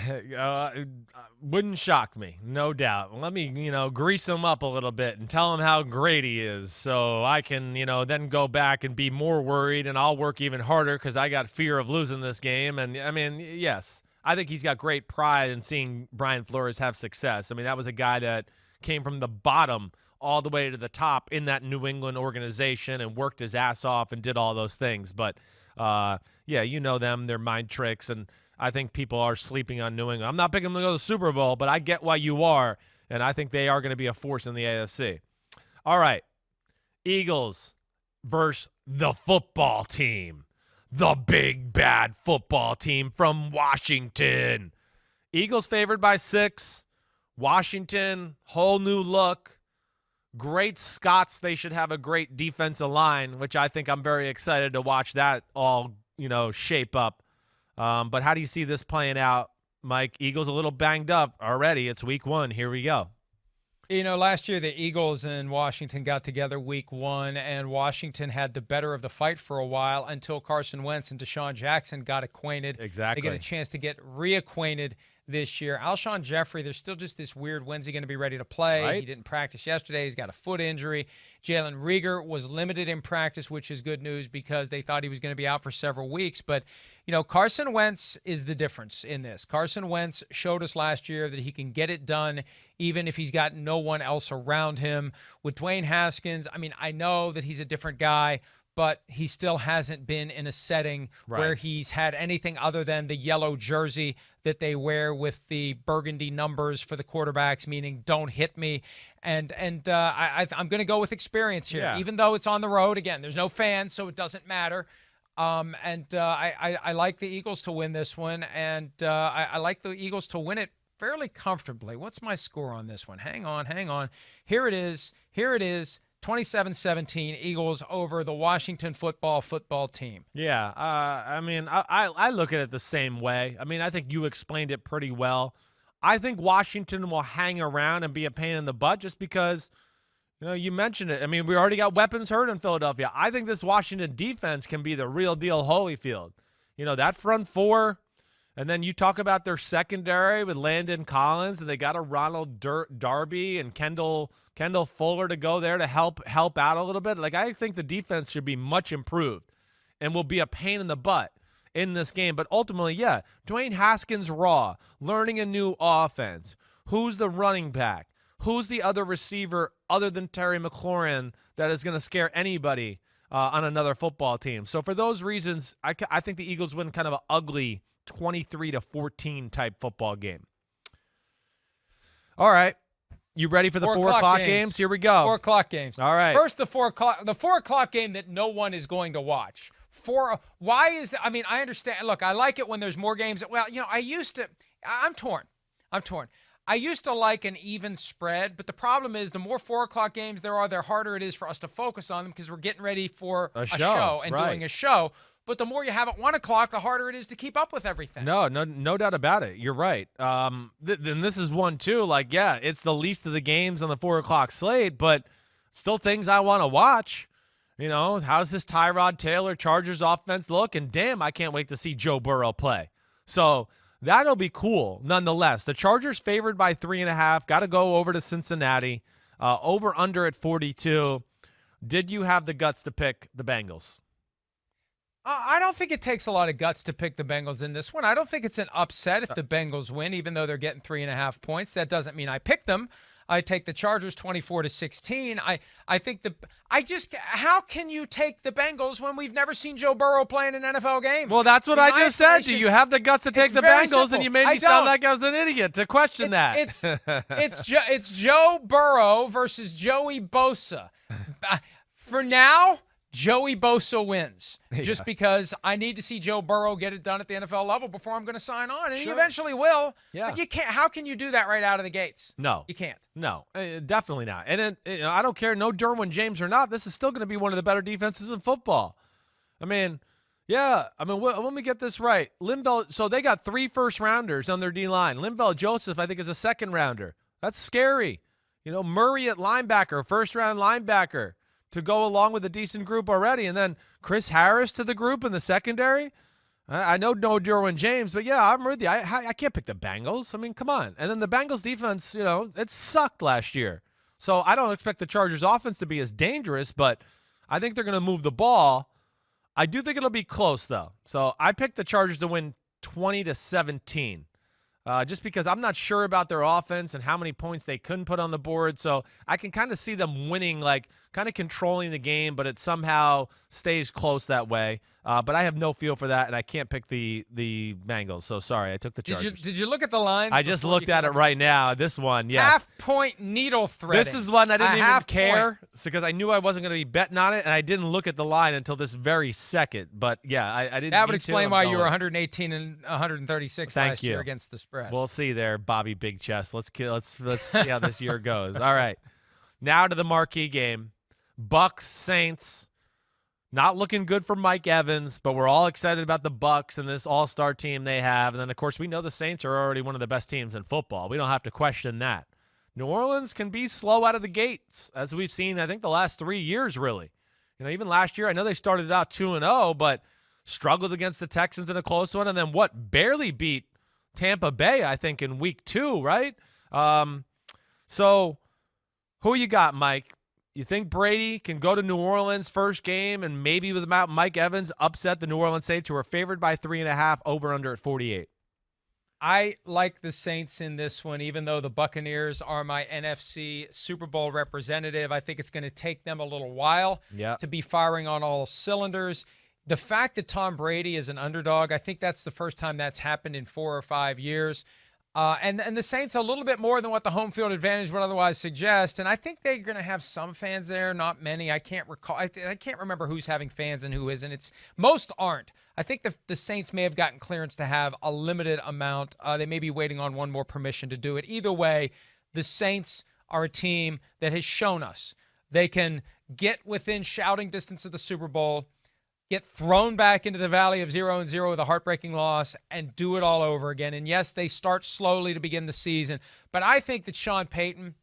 Wouldn't shock me, no doubt. Let me, grease him up a little bit and tell him how great he is so I can, then go back and be more worried, and I'll work even harder because I got fear of losing this game. And, I mean, yes, I think he's got great pride in seeing Brian Flores have success. I mean, that was a guy that came from the bottom all the way to the top in that New England organization and worked his ass off and did all those things. But, yeah, you know them, their mind tricks, and I think people are sleeping on New England. I'm not picking them to go to the Super Bowl, but I get why you are. And I think they are going to be a force in the AFC. All right. Eagles versus the football team. The big bad football team from Washington. Eagles favored by 6. Washington, whole new look. Great Scots. They should have a great defensive line, which I think I'm very excited to watch that all, shape up. But how do you see this playing out, Mike? Eagles a little banged up already. It's week 1. Here we go. Last year the Eagles and Washington got together week 1, and Washington had the better of the fight for a while until Carson Wentz and Deshaun Jackson got acquainted. Exactly. They get a chance to get reacquainted this year. Alshon Jeffrey, there's still just this weird, when's he going to be ready to play? Right. He didn't practice yesterday. He's got a foot injury. Jalen Reagor was limited in practice, which is good news because they thought he was going to be out for several weeks. But, Carson Wentz is the difference in this. Carson Wentz showed us last year that he can get it done even if he's got no one else around him. With Dwayne Haskins, I know that he's a different guy, but he still hasn't been in a setting where he's had anything other than the yellow jersey that they wear with the burgundy numbers for the quarterbacks, meaning don't hit me. And I'm going to go with experience here, even though it's on the road. Again, there's no fans, so it doesn't matter. I like the Eagles to win this one, and I like the Eagles to win it fairly comfortably. What's my score on this one? Hang on. Here it is. 27-17 Eagles over the Washington football team. Yeah, I look at it the same way. I think you explained it pretty well. I think Washington will hang around and be a pain in the butt just because, you mentioned it. We already got weapons hurt in Philadelphia. I think this Washington defense can be the real deal Holyfield. That front four, and then you talk about their secondary with Landon Collins, and they got a Ronald Darby and Kendall Fuller to go there to help out a little bit. I think the defense should be much improved and will be a pain in the butt in this game. But ultimately, Dwayne Haskins raw, learning a new offense. Who's the running back? Who's the other receiver other than Terry McLaurin that is going to scare anybody on another football team? So for those reasons, I think the Eagles win kind of an ugly 23-14 type football game. All right. You ready for the 4 o'clock games? Here we go. 4 o'clock games. All right. First, the 4 o'clock game that no one is going to watch. Why is that? I understand. Look, I like it when there's more games. Well, I'm torn. I used to like an even spread, but the problem is the more 4 o'clock games there are, the harder it is for us to focus on them because we're getting ready for a show and doing a show. But the more you have at 1 o'clock, the harder it is to keep up with everything. No doubt about it. You're right. Then this is one too. It's the least of the games on the 4 o'clock slate, but still things I want to watch. How's this Tyrod Taylor Chargers offense look? And damn, I can't wait to see Joe Burrow play. So that'll be cool nonetheless. The Chargers favored by 3.5. Got to go over to Cincinnati. Over under at 42. Did you have the guts to pick the Bengals? I don't think it takes a lot of guts to pick the Bengals in this one. I don't think it's an upset if the Bengals win, even though they're getting 3.5 points. That doesn't mean I pick them. I take the Chargers 24-16. How can you take the Bengals when we've never seen Joe Burrow play in an NFL game? Well, that's what I just said. Do you have the guts to take the Bengals? Simple. And you made me sound like I was an idiot to question that. It's Joe Burrow versus Joey Bosa. For now, Joey Bosa wins just because I need to see Joe Burrow get it done at the NFL level before I'm going to sign on, and he eventually will. Yeah. But you can't. How can you do that right out of the gates? No, you can't. No, definitely not. And then, I don't care, no Derwin James or not. This is still going to be one of the better defenses in football. Let me get this right. Linval. So they got 3 first-rounders on their D line. Linval Joseph, I think, is a second-rounder. That's scary. Murray at linebacker, first-round linebacker, to go along with a decent group already. And then Chris Harris to the group in the secondary. I know no Derwin James, but I'm with you. I can't pick the Bengals. Come on. And then the Bengals defense, it sucked last year. So I don't expect the Chargers offense to be as dangerous, but I think they're going to move the ball. I do think it'll be close, though. So I picked the Chargers to win 20-17. just because I'm not sure about their offense and how many points they couldn't put on the board. So I can kind of see them winning, like kind of controlling the game, but it somehow stays close that way. But I have no feel for that, and I can't pick the Bengals. So sorry, I took the Chargers. Did you look at the line? I just looked at it right now. This one, yes. Half-point needle threading. This is one I didn't even care because I knew I wasn't going to be betting on it, and I didn't look at the line until this very second. But, yeah, I didn't. That would explain why you were 118 and 136 last year against the spread. We'll see there, Bobby Big Chest. Let's see how this year goes. All right. Now to the marquee game. Bucks, Saints. Not looking good for Mike Evans, but we're all excited about the Bucks and this all-star team they have. And then, of course, we know the Saints are already one of the best teams in football. We don't have to question that. New Orleans can be slow out of the gates, as we've seen, I think, the last 3 years, really. Even last year, I know they started out 2-0, but struggled against the Texans in a close one, and then barely beat Tampa Bay, I think, in week 2, right? So who you got, Mike? You think Brady can go to New Orleans first game and maybe without Mike Evans upset the New Orleans Saints, who are favored by 3.5, over under at 48? I like the Saints in this one, even though the Buccaneers are my NFC Super Bowl representative. I think it's going to take them a little while to be firing on all cylinders. The fact that Tom Brady is an underdog, I think that's the first time that's happened in 4 or 5 years. And the Saints a little bit more than what the home field advantage would otherwise suggest. And I think they're going to have some fans there, not many. I can't recall. I can't remember who's having fans and who isn't. Most aren't. I think the Saints may have gotten clearance to have a limited amount. They may be waiting on one more permission to do it. Either way, the Saints are a team that has shown us they can get within shouting distance of the Super Bowl, get thrown back into the valley of 0-0 with a heartbreaking loss, and do it all over again. And yes, they start slowly to begin the season. But I think that Sean Payton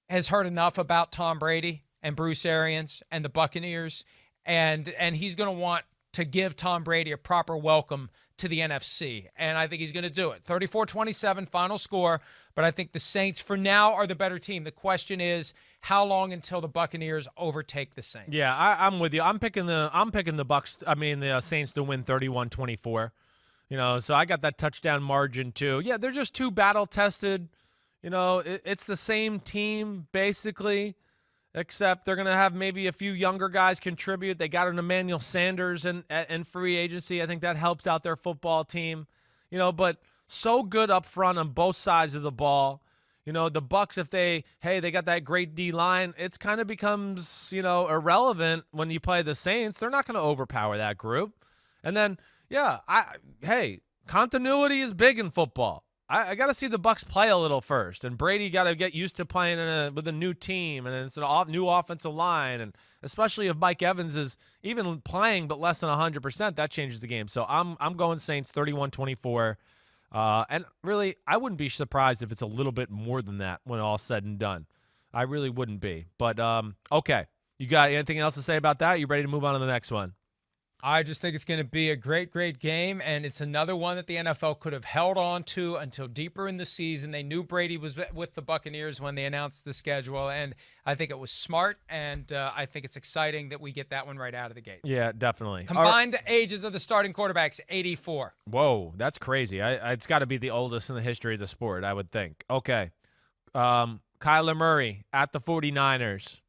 has heard enough about Tom Brady and Bruce Arians and the Buccaneers, and he's going to want to give Tom Brady a proper welcome to the NFC. And I think he's going to do it. 34-27 final score, but I think the Saints for now are the better team. The question is, how long until the Buccaneers overtake the Saints? Yeah, I'm with you. I'm picking the Bucks. The Saints to win 31-24. So I got that touchdown margin too. Yeah, they're just too battle tested. It's the same team basically, except they're gonna have maybe a few younger guys contribute. They got an Emmanuel Sanders in free agency. I think that helps out their football team. But so good up front on both sides of the ball. The Bucks, if they got that great D line, it's kind of becomes, irrelevant when you play the Saints. They're not going to overpower that group. And then, continuity is big in football. I got to see the Bucks play a little first, and Brady got to get used to playing with a new team, and it's a new offensive line, and especially if Mike Evans is even playing but less than 100%, that changes the game. So I'm going Saints 31-24. And really, I wouldn't be surprised if it's a little bit more than that when all's said and done. I really wouldn't be. But, okay. You got anything else to say about that? You ready to move on to the next one? I just think it's going to be a great, great game, and it's another one that the NFL could have held on to until deeper in the season. They knew Brady was with the Buccaneers when they announced the schedule, and I think it was smart, and I think it's exciting that we get that one right out of the gate. Yeah, definitely. Combined ages of the starting quarterbacks, 84. Whoa, that's crazy. It's got to be the oldest in the history of the sport, I would think. Okay. Kyler Murray at the 49ers.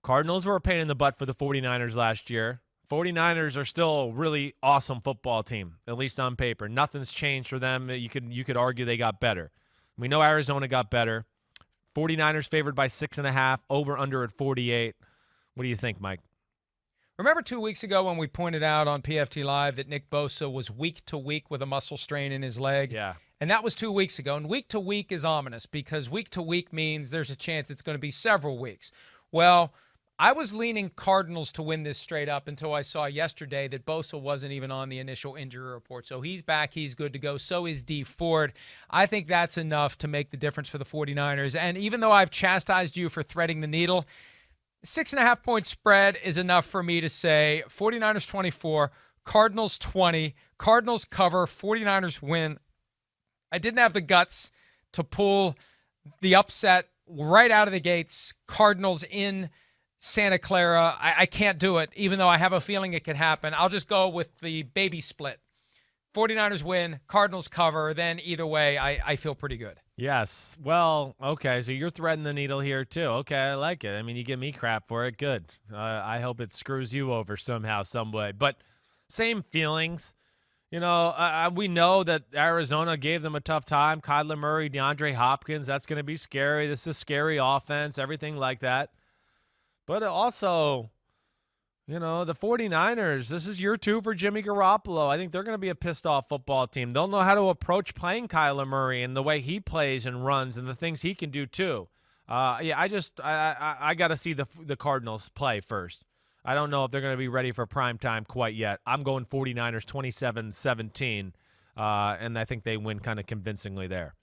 Cardinals were a pain in the butt for the 49ers last year. 49ers are still a really awesome football team, at least on paper. Nothing's changed for them. You could argue they got better. We know Arizona got better. 49ers favored by 6.5, over under at 48. What do you think, Mike? Remember 2 weeks ago when we pointed out on PFT Live that Nick Bosa was week to week with a muscle strain in his leg? Yeah. And that was 2 weeks ago. And week to week is ominous because week to week means there's a chance it's going to be several weeks. Well, I was leaning Cardinals to win this straight up until I saw yesterday that Bosa wasn't even on the initial injury report. So he's back. He's good to go. So is Dee Ford. I think that's enough to make the difference for the 49ers. And even though I've chastised you for threading the needle, 6.5-point spread is enough for me to say 49ers 24, Cardinals 20, Cardinals cover, 49ers win. I didn't have the guts to pull the upset right out of the gates. Cardinals in Santa Clara. I can't do it, even though I have a feeling it could happen. I'll just go with the baby split. 49ers win, Cardinals cover, then either way, I feel pretty good. Yes. Well, okay, so you're threading the needle here too. Okay, I like it. I mean, you give me crap for it. Good. I hope it screws you over somehow, some way. But same feelings. You know, we know that Arizona gave them a tough time. Kyler Murray, DeAndre Hopkins, that's going to be scary. This is a scary offense, everything like that. But also, you know, the 49ers, this is year 2 for Jimmy Garoppolo. I think they're going to be a pissed-off football team. They'll know how to approach playing Kyler Murray and the way he plays and runs and the things he can do too. Yeah, I got to see the Cardinals play first. I don't know if they're going to be ready for prime time quite yet. I'm going 49ers 27-17, and I think they win kind of convincingly there.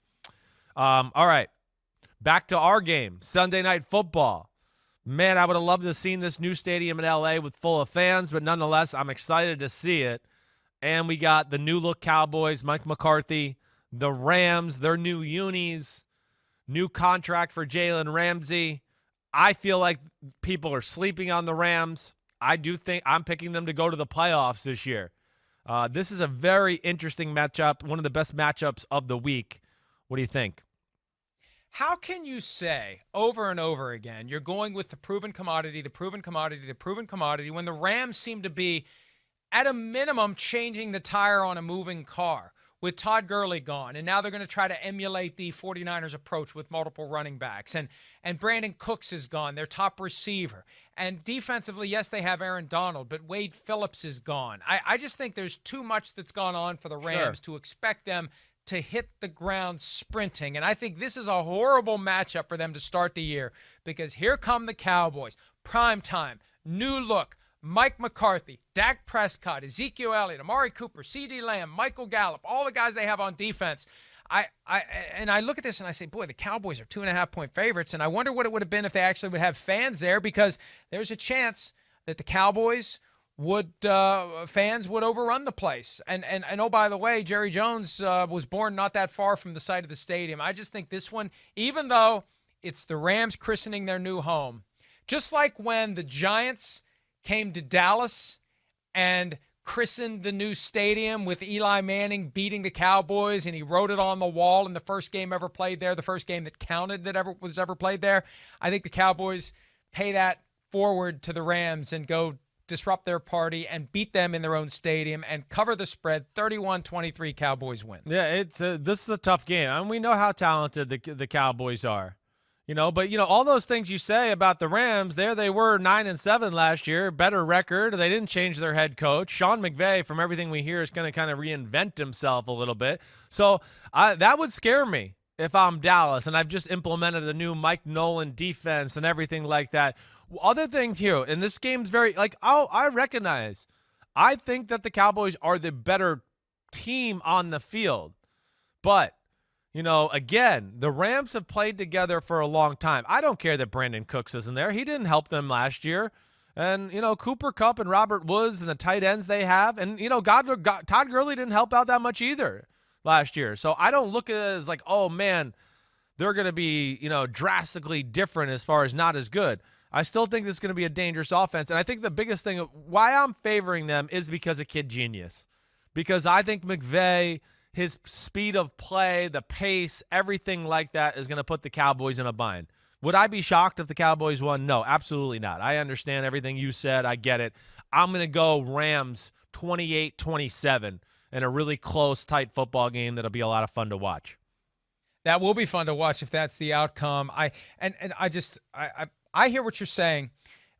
All right, back to our game, Sunday Night Football. Man, I would have loved to have seen this new stadium in L.A. with full of fans, but nonetheless, I'm excited to see it. And we got the new-look Cowboys, Mike McCarthy, the Rams, their new unis, new contract for Jalen Ramsey. I feel like people are sleeping on the Rams. I do think I'm picking them to go to the playoffs this year. This is a very interesting matchup, one of the best matchups of the week. What do you think? How can you say over and over again you're going with the proven commodity, the proven commodity, the proven commodity, when the Rams seem to be, at a minimum, changing the tire on a moving car with Todd Gurley gone, and now they're going to try to emulate the 49ers approach with multiple running backs, and Brandon Cooks is gone, their top receiver, and defensively, yes, they have Aaron Donald, but Wade Phillips is gone. I just think there's too much that's gone on for the Rams to expect them to hit the ground sprinting, and I think this is a horrible matchup for them to start the year, because here come the Cowboys, prime time, new look, Mike McCarthy, Dak Prescott, Ezekiel Elliott, Amari Cooper, CeeDee Lamb, Michael Gallup, all the guys they have on defense. I look at this and I say, boy, the Cowboys are 2.5-point favorites, and I wonder what it would have been if they actually would have fans there, because there's a chance that the Cowboys fans would overrun the place. And oh, by the way, Jerry Jones was born not that far from the site of the stadium. I just think this one, even though it's the Rams christening their new home, just like when the Giants came to Dallas and christened the new stadium with Eli Manning beating the Cowboys, and he wrote it on the wall in the first game ever played there, the first game that counted that was ever played there. I think the Cowboys pay that forward to the Rams and go disrupt their party and beat them in their own stadium and cover the spread. 31-23 Cowboys win. Yeah, this is a tough game. I mean, we know how talented the Cowboys are. You know, but, you know, all those things you say about the Rams, there they were 9-7 last year, better record. They didn't change their head coach. Sean McVay, from everything we hear, is going to kind of reinvent himself a little bit. So that would scare me if I'm Dallas, and I've just implemented a new Mike Nolan defense and everything like that. Other things here, and this game's very, like, I recognize, I think that the Cowboys are the better team on the field, but you know, again, the Rams have played together for a long time. I don't care that Brandon Cooks isn't there. He didn't help them last year. And, you know, Cooper Kupp and Robert Woods and the tight ends they have. And, you know, Todd Gurley didn't help out that much either last year. So I don't look at it as like, oh, man, they're going to be, you know, drastically different as far as not as good. I still think this is going to be a dangerous offense. And I think the biggest thing, why I'm favoring them is because of kid genius. Because I think McVay, his speed of play, the pace, everything like that is going to put the Cowboys in a bind. Would I be shocked if the Cowboys won? No, absolutely not. I understand everything you said. I get it. I'm going to go Rams 28-27 in a really close, tight football game that'll be a lot of fun to watch. That will be fun to watch if that's the outcome. I hear what you're saying.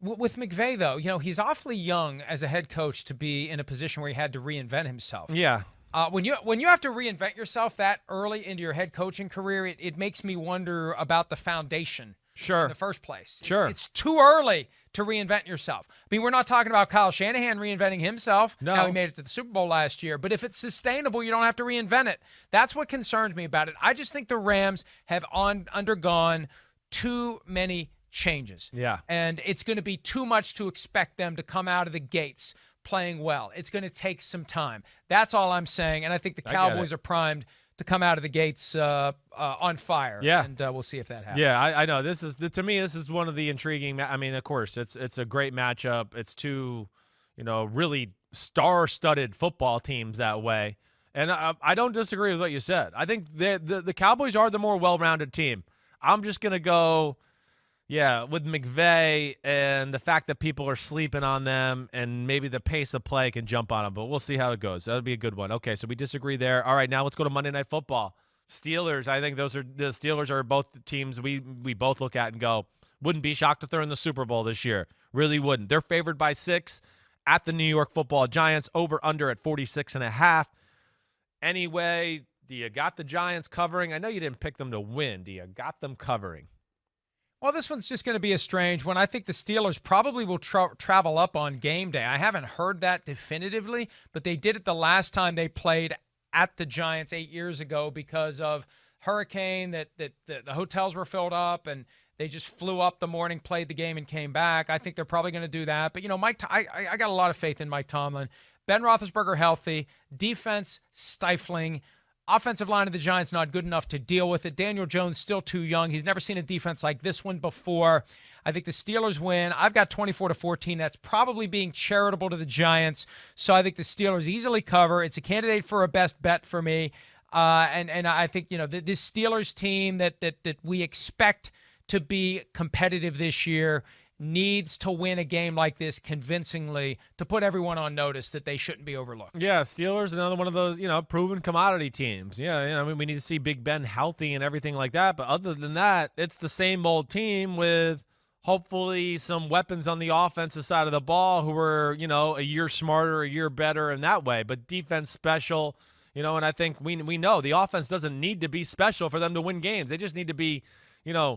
With McVay, though, you know, he's awfully young as a head coach to be in a position where he had to reinvent himself. Yeah. When you have to reinvent yourself that early into your head coaching career, it makes me wonder about the foundation in the first place. Sure. It's too early to reinvent yourself. I mean, we're not talking about Kyle Shanahan reinventing himself. No. How he made it to the Super Bowl last year. But if it's sustainable, you don't have to reinvent it. That's what concerns me about it. I just think the Rams have undergone too many changes. Yeah. And it's going to be too much to expect them to come out of the gates playing well. It's going to take some time. That's all I'm saying. And I think the Cowboys are primed to come out of the gates on fire. Yeah. And we'll see if that happens. Yeah, I know. To me, this is one of the intriguing. I mean, of course, it's a great matchup. It's two, you know, really star-studded football teams that way. And I don't disagree with what you said. I think the Cowboys are the more well-rounded team. I'm just going to go, with McVay and the fact that people are sleeping on them and maybe the pace of play can jump on them. But we'll see how it goes. That'll be a good one. Okay, so we disagree there. All right, now let's go to Monday Night Football. Steelers, I think the Steelers are both the teams we both look at and go, wouldn't be shocked if they're in the Super Bowl this year. Really wouldn't. They're favored by 6 at the New York Football Giants, over-under at 46.5. Anyway, do you got the Giants covering? I know you didn't pick them to win. Do you got them covering? Well, this one's just going to be a strange one. I think the Steelers probably will travel up on game day. I haven't heard that definitively, but they did it the last time they played at the Giants 8 years ago because of hurricane that the hotels were filled up and they just flew up the morning, played the game, and came back. I think they're probably going to do that. But, I got a lot of faith in Mike Tomlin. Ben Roethlisberger healthy, defense stifling, offensive line of the Giants not good enough to deal with it. Daniel Jones still too young. He's never seen a defense like this one before. I think the Steelers win. I've got 24-14. That's probably being charitable to the Giants. So I think the Steelers easily cover. It's a candidate for a best bet for me. And I think, this Steelers team that we expect to be competitive this year needs to win a game like this convincingly to put everyone on notice that they shouldn't be overlooked. Yeah, Steelers, another one of those, proven commodity teams. Yeah, we need to see Big Ben healthy and everything like that. But other than that, it's the same old team with hopefully some weapons on the offensive side of the ball who are, a year smarter, a year better in that way. But defense special, and I think we know the offense doesn't need to be special for them to win games. They just need to be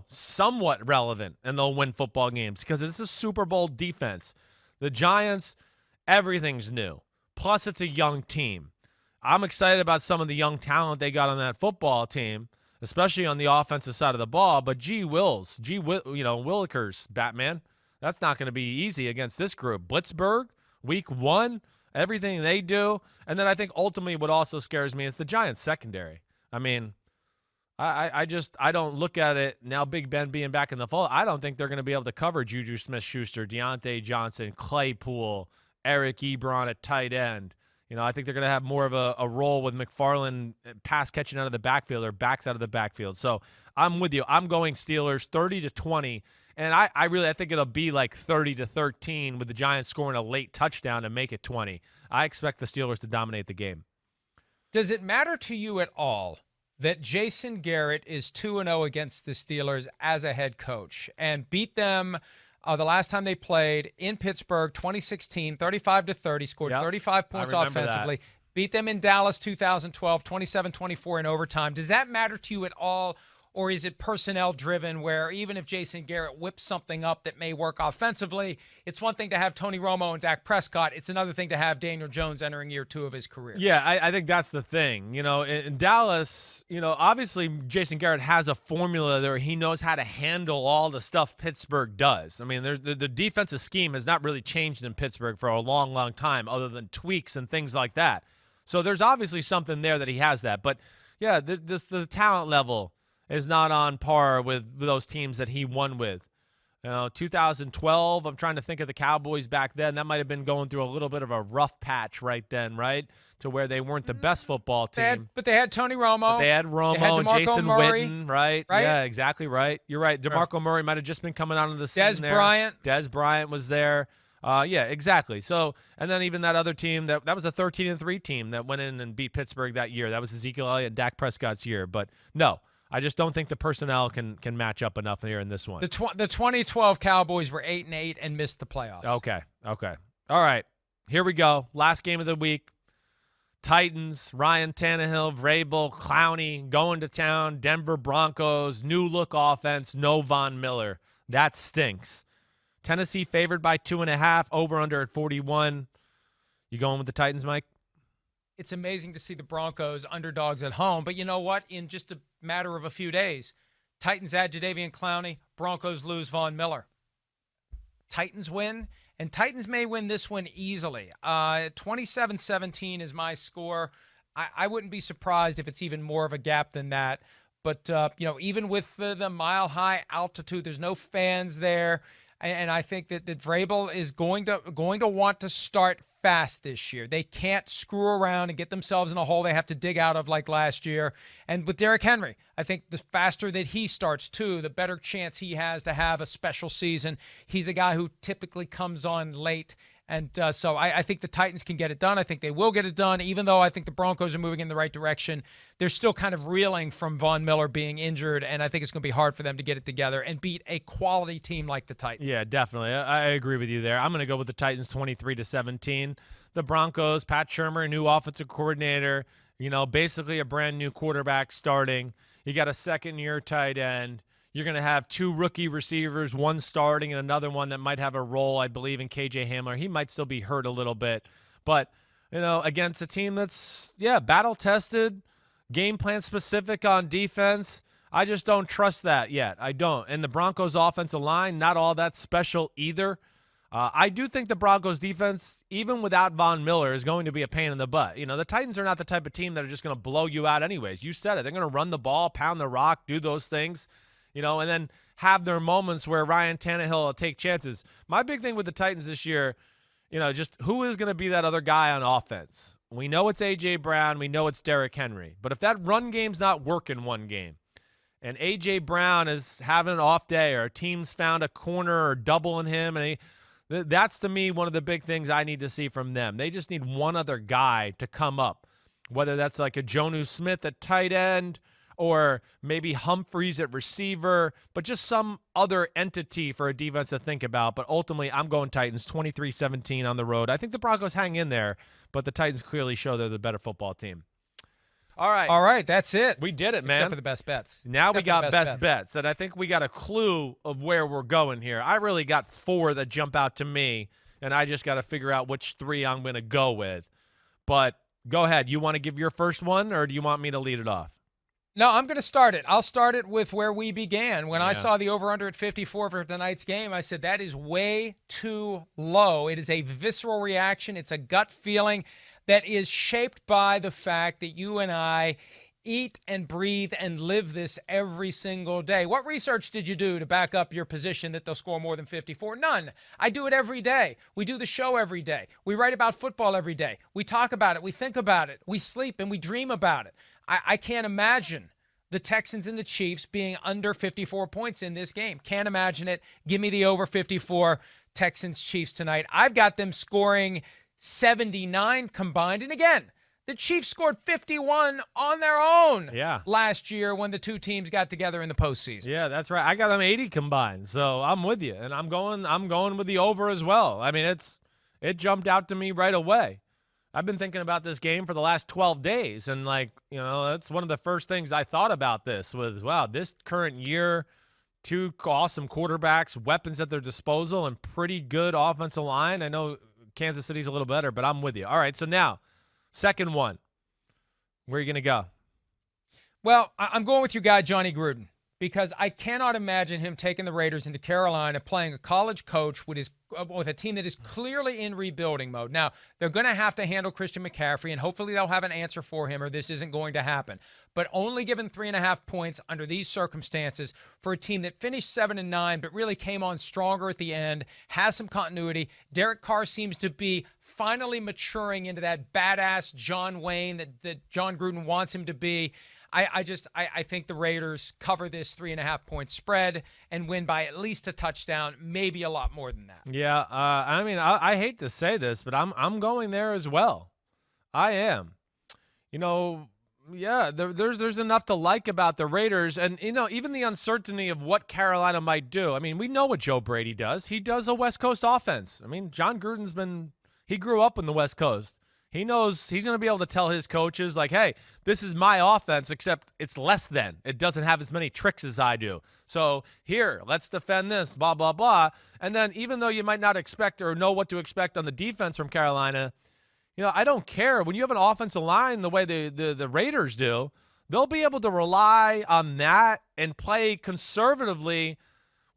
somewhat relevant, and they'll win football games because it's a Super Bowl defense. The Giants, everything's new. Plus, it's a young team. I'm excited about some of the young talent they got on that football team, especially on the offensive side of the ball. But Willikers, Batman, that's not going to be easy against this group. Blitzburg, week 1, everything they do. And then I think ultimately what also scares me is the Giants secondary. I mean, I don't look at it now, Big Ben being back in the fold. I don't think they're going to be able to cover Juju Smith-Schuster, Deontay Johnson, Claypool, Eric Ebron at tight end. I think they're going to have more of a role with McFarland pass catching out of the backfield or backs out of the backfield. So I'm with you. I'm going Steelers 30-20. And I think it'll be like 30-13 with the Giants scoring a late touchdown to make it 20. I expect the Steelers to dominate the game. Does it matter to you at all that Jason Garrett is 2-0 against the Steelers as a head coach and beat them the last time they played in Pittsburgh, 2016, 35-30, scored 35 points offensively, beat them in Dallas 2012, 27-24 in overtime. Does that matter to you at all? Or is it personnel-driven where even if Jason Garrett whips something up that may work offensively, it's one thing to have Tony Romo and Dak Prescott. It's another thing to have Daniel Jones entering year 2 of his career. Yeah, I think that's the thing. In Dallas, obviously Jason Garrett has a formula there. He knows how to handle all the stuff Pittsburgh does. I mean, the defensive scheme has not really changed in Pittsburgh for a long, long time other than tweaks and things like that. So there's obviously something there that he has that. But, yeah, the talent level is not on par with those teams that he won with. 2012, I'm trying to think of the Cowboys back then. That might have been going through a little bit of a rough patch right then, right? To where they weren't the best football team. But they had Tony Romo. They had Romo and Jason Witten, right? Right? Yeah, exactly right. You're right. DeMarco Murray might have just been coming out of the scene there. Dez Bryant was there. Yeah, exactly. So, and then even that other team, that was a 13-3 team that went in and beat Pittsburgh that year. That was Ezekiel Elliott and Dak Prescott's year. But no, I just don't think the personnel can match up enough here in this one. The 2012 Cowboys were 8-8 and missed the playoffs. Okay. All right. Here we go. Last game of the week. Titans, Ryan Tannehill, Vrabel, Clowney going to town. Denver Broncos, new look offense, no Von Miller. That stinks. Tennessee favored by 2.5, over under at 41. You going with the Titans, Mike? It's amazing to see the Broncos underdogs at home. But you know what? In just a matter of a few days, Titans add Jadeveon Clowney, Broncos lose Von Miller. Titans win, and Titans may win this one easily. 27-17 is my score. I wouldn't be surprised if it's even more of a gap than that. But, even with the mile-high altitude, there's no fans there. And I think that Vrabel is going to want to start fast this year. They can't screw around and get themselves in a hole they have to dig out of like last year. And with Derrick Henry, I think the faster that he starts too, the better chance he has to have a special season. He's a guy who typically comes on late. And so I think the Titans can get it done. I think they will get it done, even though I think the Broncos are moving in the right direction. They're still kind of reeling from Von Miller being injured, and I think it's going to be hard for them to get it together and beat a quality team like the Titans. Yeah, definitely. I agree with you there. I'm going to go with the Titans 23-17. The Broncos, Pat Shurmur, new offensive coordinator, basically a brand new quarterback starting. You got a second-year tight end. You're going to have 2 rookie receivers, one starting and another one that might have a role, I believe, in KJ Hamler. He might still be hurt a little bit. But, against a team that's, battle-tested, game plan specific on defense, I just don't trust that yet. I don't. And the Broncos offensive line, not all that special either. I do think the Broncos defense, even without Von Miller, is going to be a pain in the butt. The Titans are not the type of team that are just going to blow you out anyways. You said it. They're going to run the ball, pound the rock, do those things. And then have their moments where Ryan Tannehill will take chances. My big thing with the Titans this year, just who is going to be that other guy on offense? We know it's A.J. Brown. We know it's Derrick Henry. But if that run game's not working one game and A.J. Brown is having an off day or a team's found a corner or doubling him, and that's, to me, one of the big things I need to see from them. They just need one other guy to come up, whether that's like a Jonnu Smith at tight end, or maybe Humphreys at receiver, but just some other entity for a defense to think about. But ultimately, I'm going Titans 23-17 on the road. I think the Broncos hang in there, but the Titans clearly show they're the better football team. All right. That's it. We did it, man. Except for the best bets. Now we got best bets, and I think we got a clue of where we're going here. I really got 4 that jump out to me, and I just got to figure out which 3 I'm going to go with. But go ahead. You want to give your first one, or do you want me to lead it off? No, I'm going to start it. I'll start it with where we began. When I saw the over-under at 54 for tonight's game, I said, that is way too low. It is a visceral reaction. It's a gut feeling that is shaped by the fact that you and I eat and breathe and live this every single day. What research did you do to back up your position that they'll score more than 54? None. I do it every day. We do the show every day. We write about football every day. We talk about it. We think about it. We sleep and we dream about it. I can't imagine the Texans and the Chiefs being under 54 points in this game. Can't imagine it. Give me the over 54 Texans-Chiefs tonight. I've got them scoring 79 combined. And again, the Chiefs scored 51 on their own last year when the two teams got together in the postseason. Yeah, that's right. I got them 80 combined, so I'm with you, and I'm going with the over as well. I mean, it jumped out to me right away. I've been thinking about this game for the last 12 days, and that's one of the first things I thought about this was, wow, this current year, 2 awesome quarterbacks, weapons at their disposal, and pretty good offensive line. I know Kansas City's a little better, but I'm with you. All right, so now, second one. Where are you going to go? Well, I'm going with your guy, Johnny Gruden, because I cannot imagine him taking the Raiders into Carolina, playing a college coach with a team that is clearly in rebuilding mode. Now, they're going to have to handle Christian McCaffrey, and hopefully they'll have an answer for him, or this isn't going to happen. But only given 3.5 points under these circumstances for a team that finished 7-9, but really came on stronger at the end, has some continuity. Derek Carr seems to be finally maturing into that badass John Wayne that John Gruden wants him to be. I think the Raiders cover this 3.5 point spread and win by at least a touchdown, maybe a lot more than that. Yeah, I hate to say this, but I'm going there as well. I am. There's enough to like about the Raiders, and even the uncertainty of what Carolina might do. I mean, we know what Joe Brady does. He does a West Coast offense. I mean, John Gruden's he grew up in the West Coast. He knows he's going to be able to tell his coaches, like, hey, this is my offense, except it's less than. It doesn't have as many tricks as I do. So here, let's defend this, blah, blah, blah. And then even though you might not expect or know what to expect on the defense from Carolina, I don't care. When you have an offensive line the way the Raiders do, they'll be able to rely on that and play conservatively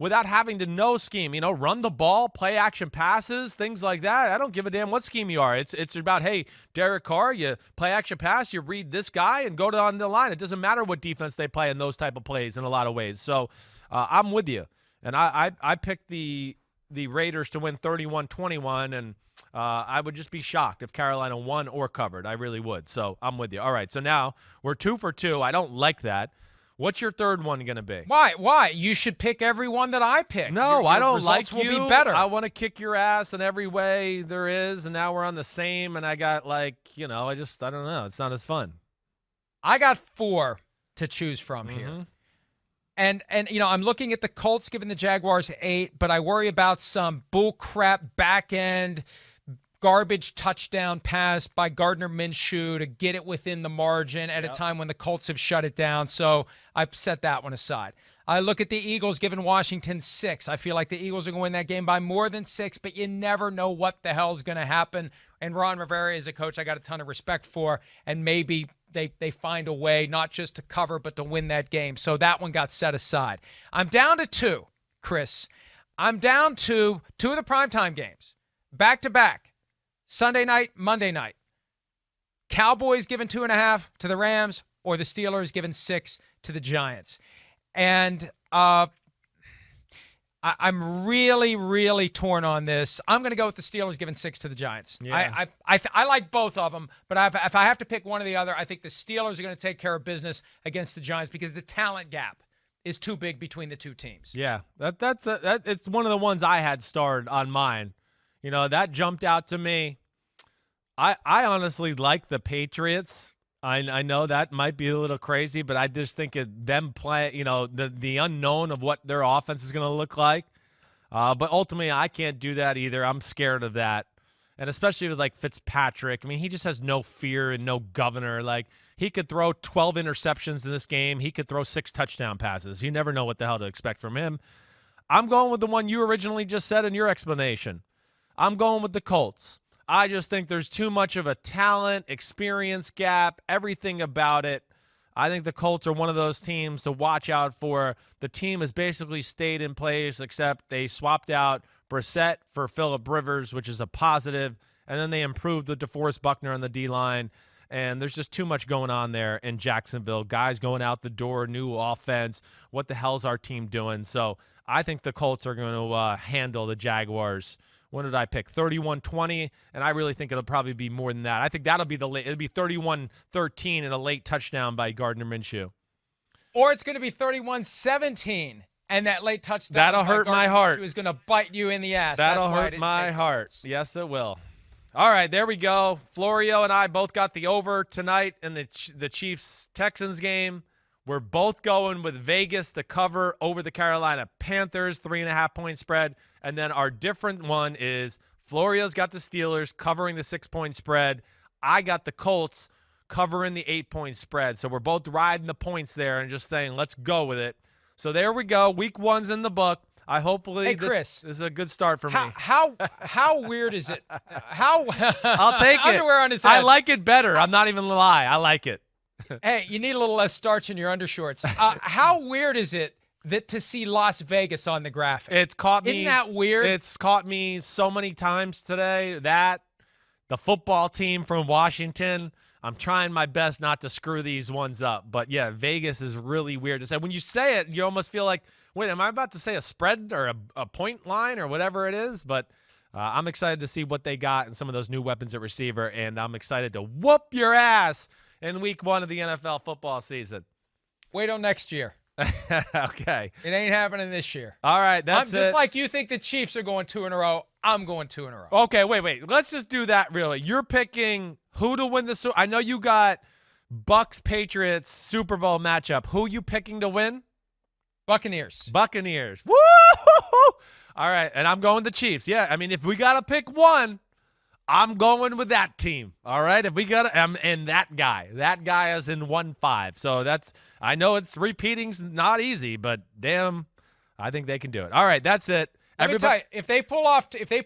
without having to know scheme, run the ball, play action passes, things like that. I don't give a damn what scheme you are. It's about, hey, Derek Carr, you play action pass, you read this guy and go on the line. It doesn't matter what defense they play in those type of plays in a lot of ways. So I'm with you. And I picked the the Raiders to win 31-21, and I would just be shocked if Carolina won or covered. I really would. So I'm with you. All right, so now we're 2 for 2. I don't like that. What's your third one going to be? Why? You should pick every one that I pick. No, I don't like you. you. Will be better. I want to kick your ass in every way there is, and now we're on the same, and I got I don't know. It's not as fun. I got 4 to choose from here. And I'm looking at the Colts giving the Jaguars 8, but I worry about some bull crap back end garbage touchdown pass by Gardner Minshew to get it within the margin at a time when the Colts have shut it down. So I've set that one aside. I look at the Eagles giving Washington 6. I feel like the Eagles are going to win that game by more than 6, but you never know what the hell's going to happen. And Ron Rivera is a coach I got a ton of respect for, and maybe they find a way not just to cover but to win that game. So that one got set aside. I'm down to 2, Chris. I'm down to 2 of the primetime games, back-to-back. Sunday night, Monday night. Cowboys giving 2.5 to the Rams, or the Steelers giving 6 to the Giants. And I'm really, really torn on this. I'm going to go with the Steelers giving 6 to the Giants. Yeah. I like both of them, but if I have to pick one or the other, I think the Steelers are going to take care of business against the Giants because the talent gap is too big between the two teams. Yeah, it's one of the ones I had starred on mine. That jumped out to me. I honestly like the Patriots. I know that might be a little crazy, but I just think of them play, the unknown of what their offense is going to look like. But ultimately, I can't do that either. I'm scared of that. And especially with Fitzpatrick. I mean, he just has no fear and no governor. He could throw 12 interceptions in this game. He could throw 6 touchdown passes. You never know what the hell to expect from him. I'm going with the one you originally just said in your explanation. I'm going with the Colts. I just think there's too much of a talent, experience gap, everything about it. I think the Colts are one of those teams to watch out for. The team has basically stayed in place, except they swapped out Brissett for Phillip Rivers, which is a positive, and then they improved with DeForest Buckner on the D-line. And there's just too much going on there in Jacksonville. Guys going out the door, new offense. What the hell's our team doing? So I think the Colts are going to handle the Jaguars. When did I pick? 31-20, and I really think it'll probably be more than that. I think that'll be it'll be 31-13 and a late touchdown by Gardner Minshew. Or it's going to be 31-17, and that late touchdown that'll hurt my heart. Is going to bite you in the ass. That'll hurt my heart. Yes, it will. All right, there we go. Florio and I both got the over tonight in the Chiefs-Texans game. We're both going with Vegas to cover over the Carolina Panthers, 3.5-point spread. And then our different one is Florio's got the Steelers covering the 6-point spread. I got the Colts covering the 8-point spread. So we're both riding the points there and just saying, let's go with it. So there we go. Week 1's in the book. Hopefully this is a good start for me. How weird is it? I'll take it. Underwear on his head. I like it better. I'm not even gonna lie. I like it. Hey, you need a little less starch in your undershorts. How weird is it to see Las Vegas on the graphic? It caught me. Isn't that weird? It's caught me so many times today. That the football team from Washington. I'm trying my best not to screw these ones up. But, yeah, Vegas is really weird to say. When you say it, you almost feel like, wait, am I about to say a spread or a point line or whatever it is? But I'm excited to see what they got and some of those new weapons at receiver, and I'm excited to whoop your ass in week 1 of the NFL football season. Wait till next year. Okay. It ain't happening this year. All right, that's just like you think the Chiefs are going 2 in a row, I'm going 2 in a row. Okay, wait. Let's just do that really. You're picking who to win the Super Bowl. I know you got Bucs-Patriots Super Bowl matchup. Who you picking to win? Buccaneers. Woo! All right, and I'm going the Chiefs. Yeah, I mean, if we got to pick one, I'm going with that team. All right, if we got to, and that guy is in 1-5. So I know it's repeating's not easy, but damn, I think they can do it. All right, that's it. Let me tell you, if they pull off two,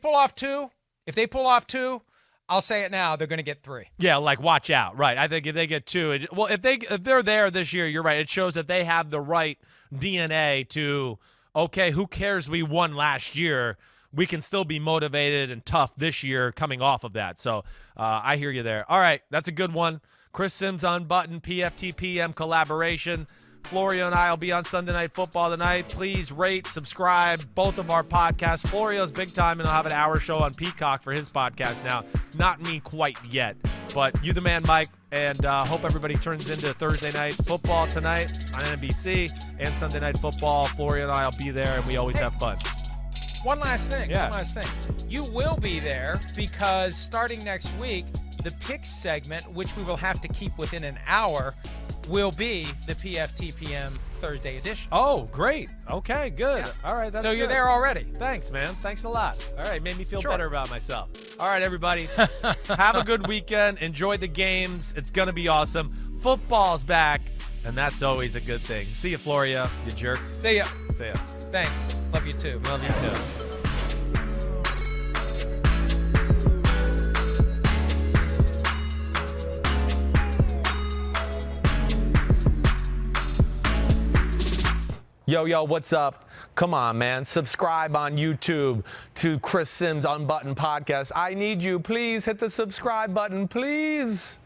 I'll say it now, they're going to get 3. Yeah, watch out. Right. I think if they get 2, if they're there this year, you're right. It shows that they have the right DNA to, okay, who cares we won last year? We can still be motivated and tough this year coming off of that. So I hear you there. All right, that's a good one. Chris Simms Unbuttoned, PFT PM collaboration. Florio and I will be on Sunday Night Football tonight. Please rate, subscribe, both of our podcasts. Florio's big time, and he'll have an hour show on Peacock for his podcast now. Not me quite yet, but you the man, Mike, and hope everybody turns into Thursday Night Football tonight on NBC and Sunday Night Football. Florio and I will be there, and we always have fun. One last thing. Yeah. One last thing. You will be there because starting next week, the picks segment, which we will have to keep within an hour, will be the PFT PM Thursday edition. Oh, great. Okay, good. Yeah. All right, that's So you're good. there already. Thanks, man. Thanks a lot. All right, made me feel Sure. better about myself. All right, everybody. Have a good weekend. Enjoy the games. It's going to be awesome. Football's back, and that's always a good thing. See you, Florio, you jerk. See ya. See ya. Thanks. Love you too. Love you too. Yo, what's up? Come on, man. Subscribe on YouTube to Chris Simms Unbuttoned Podcast. I need you. Please hit the subscribe button, please.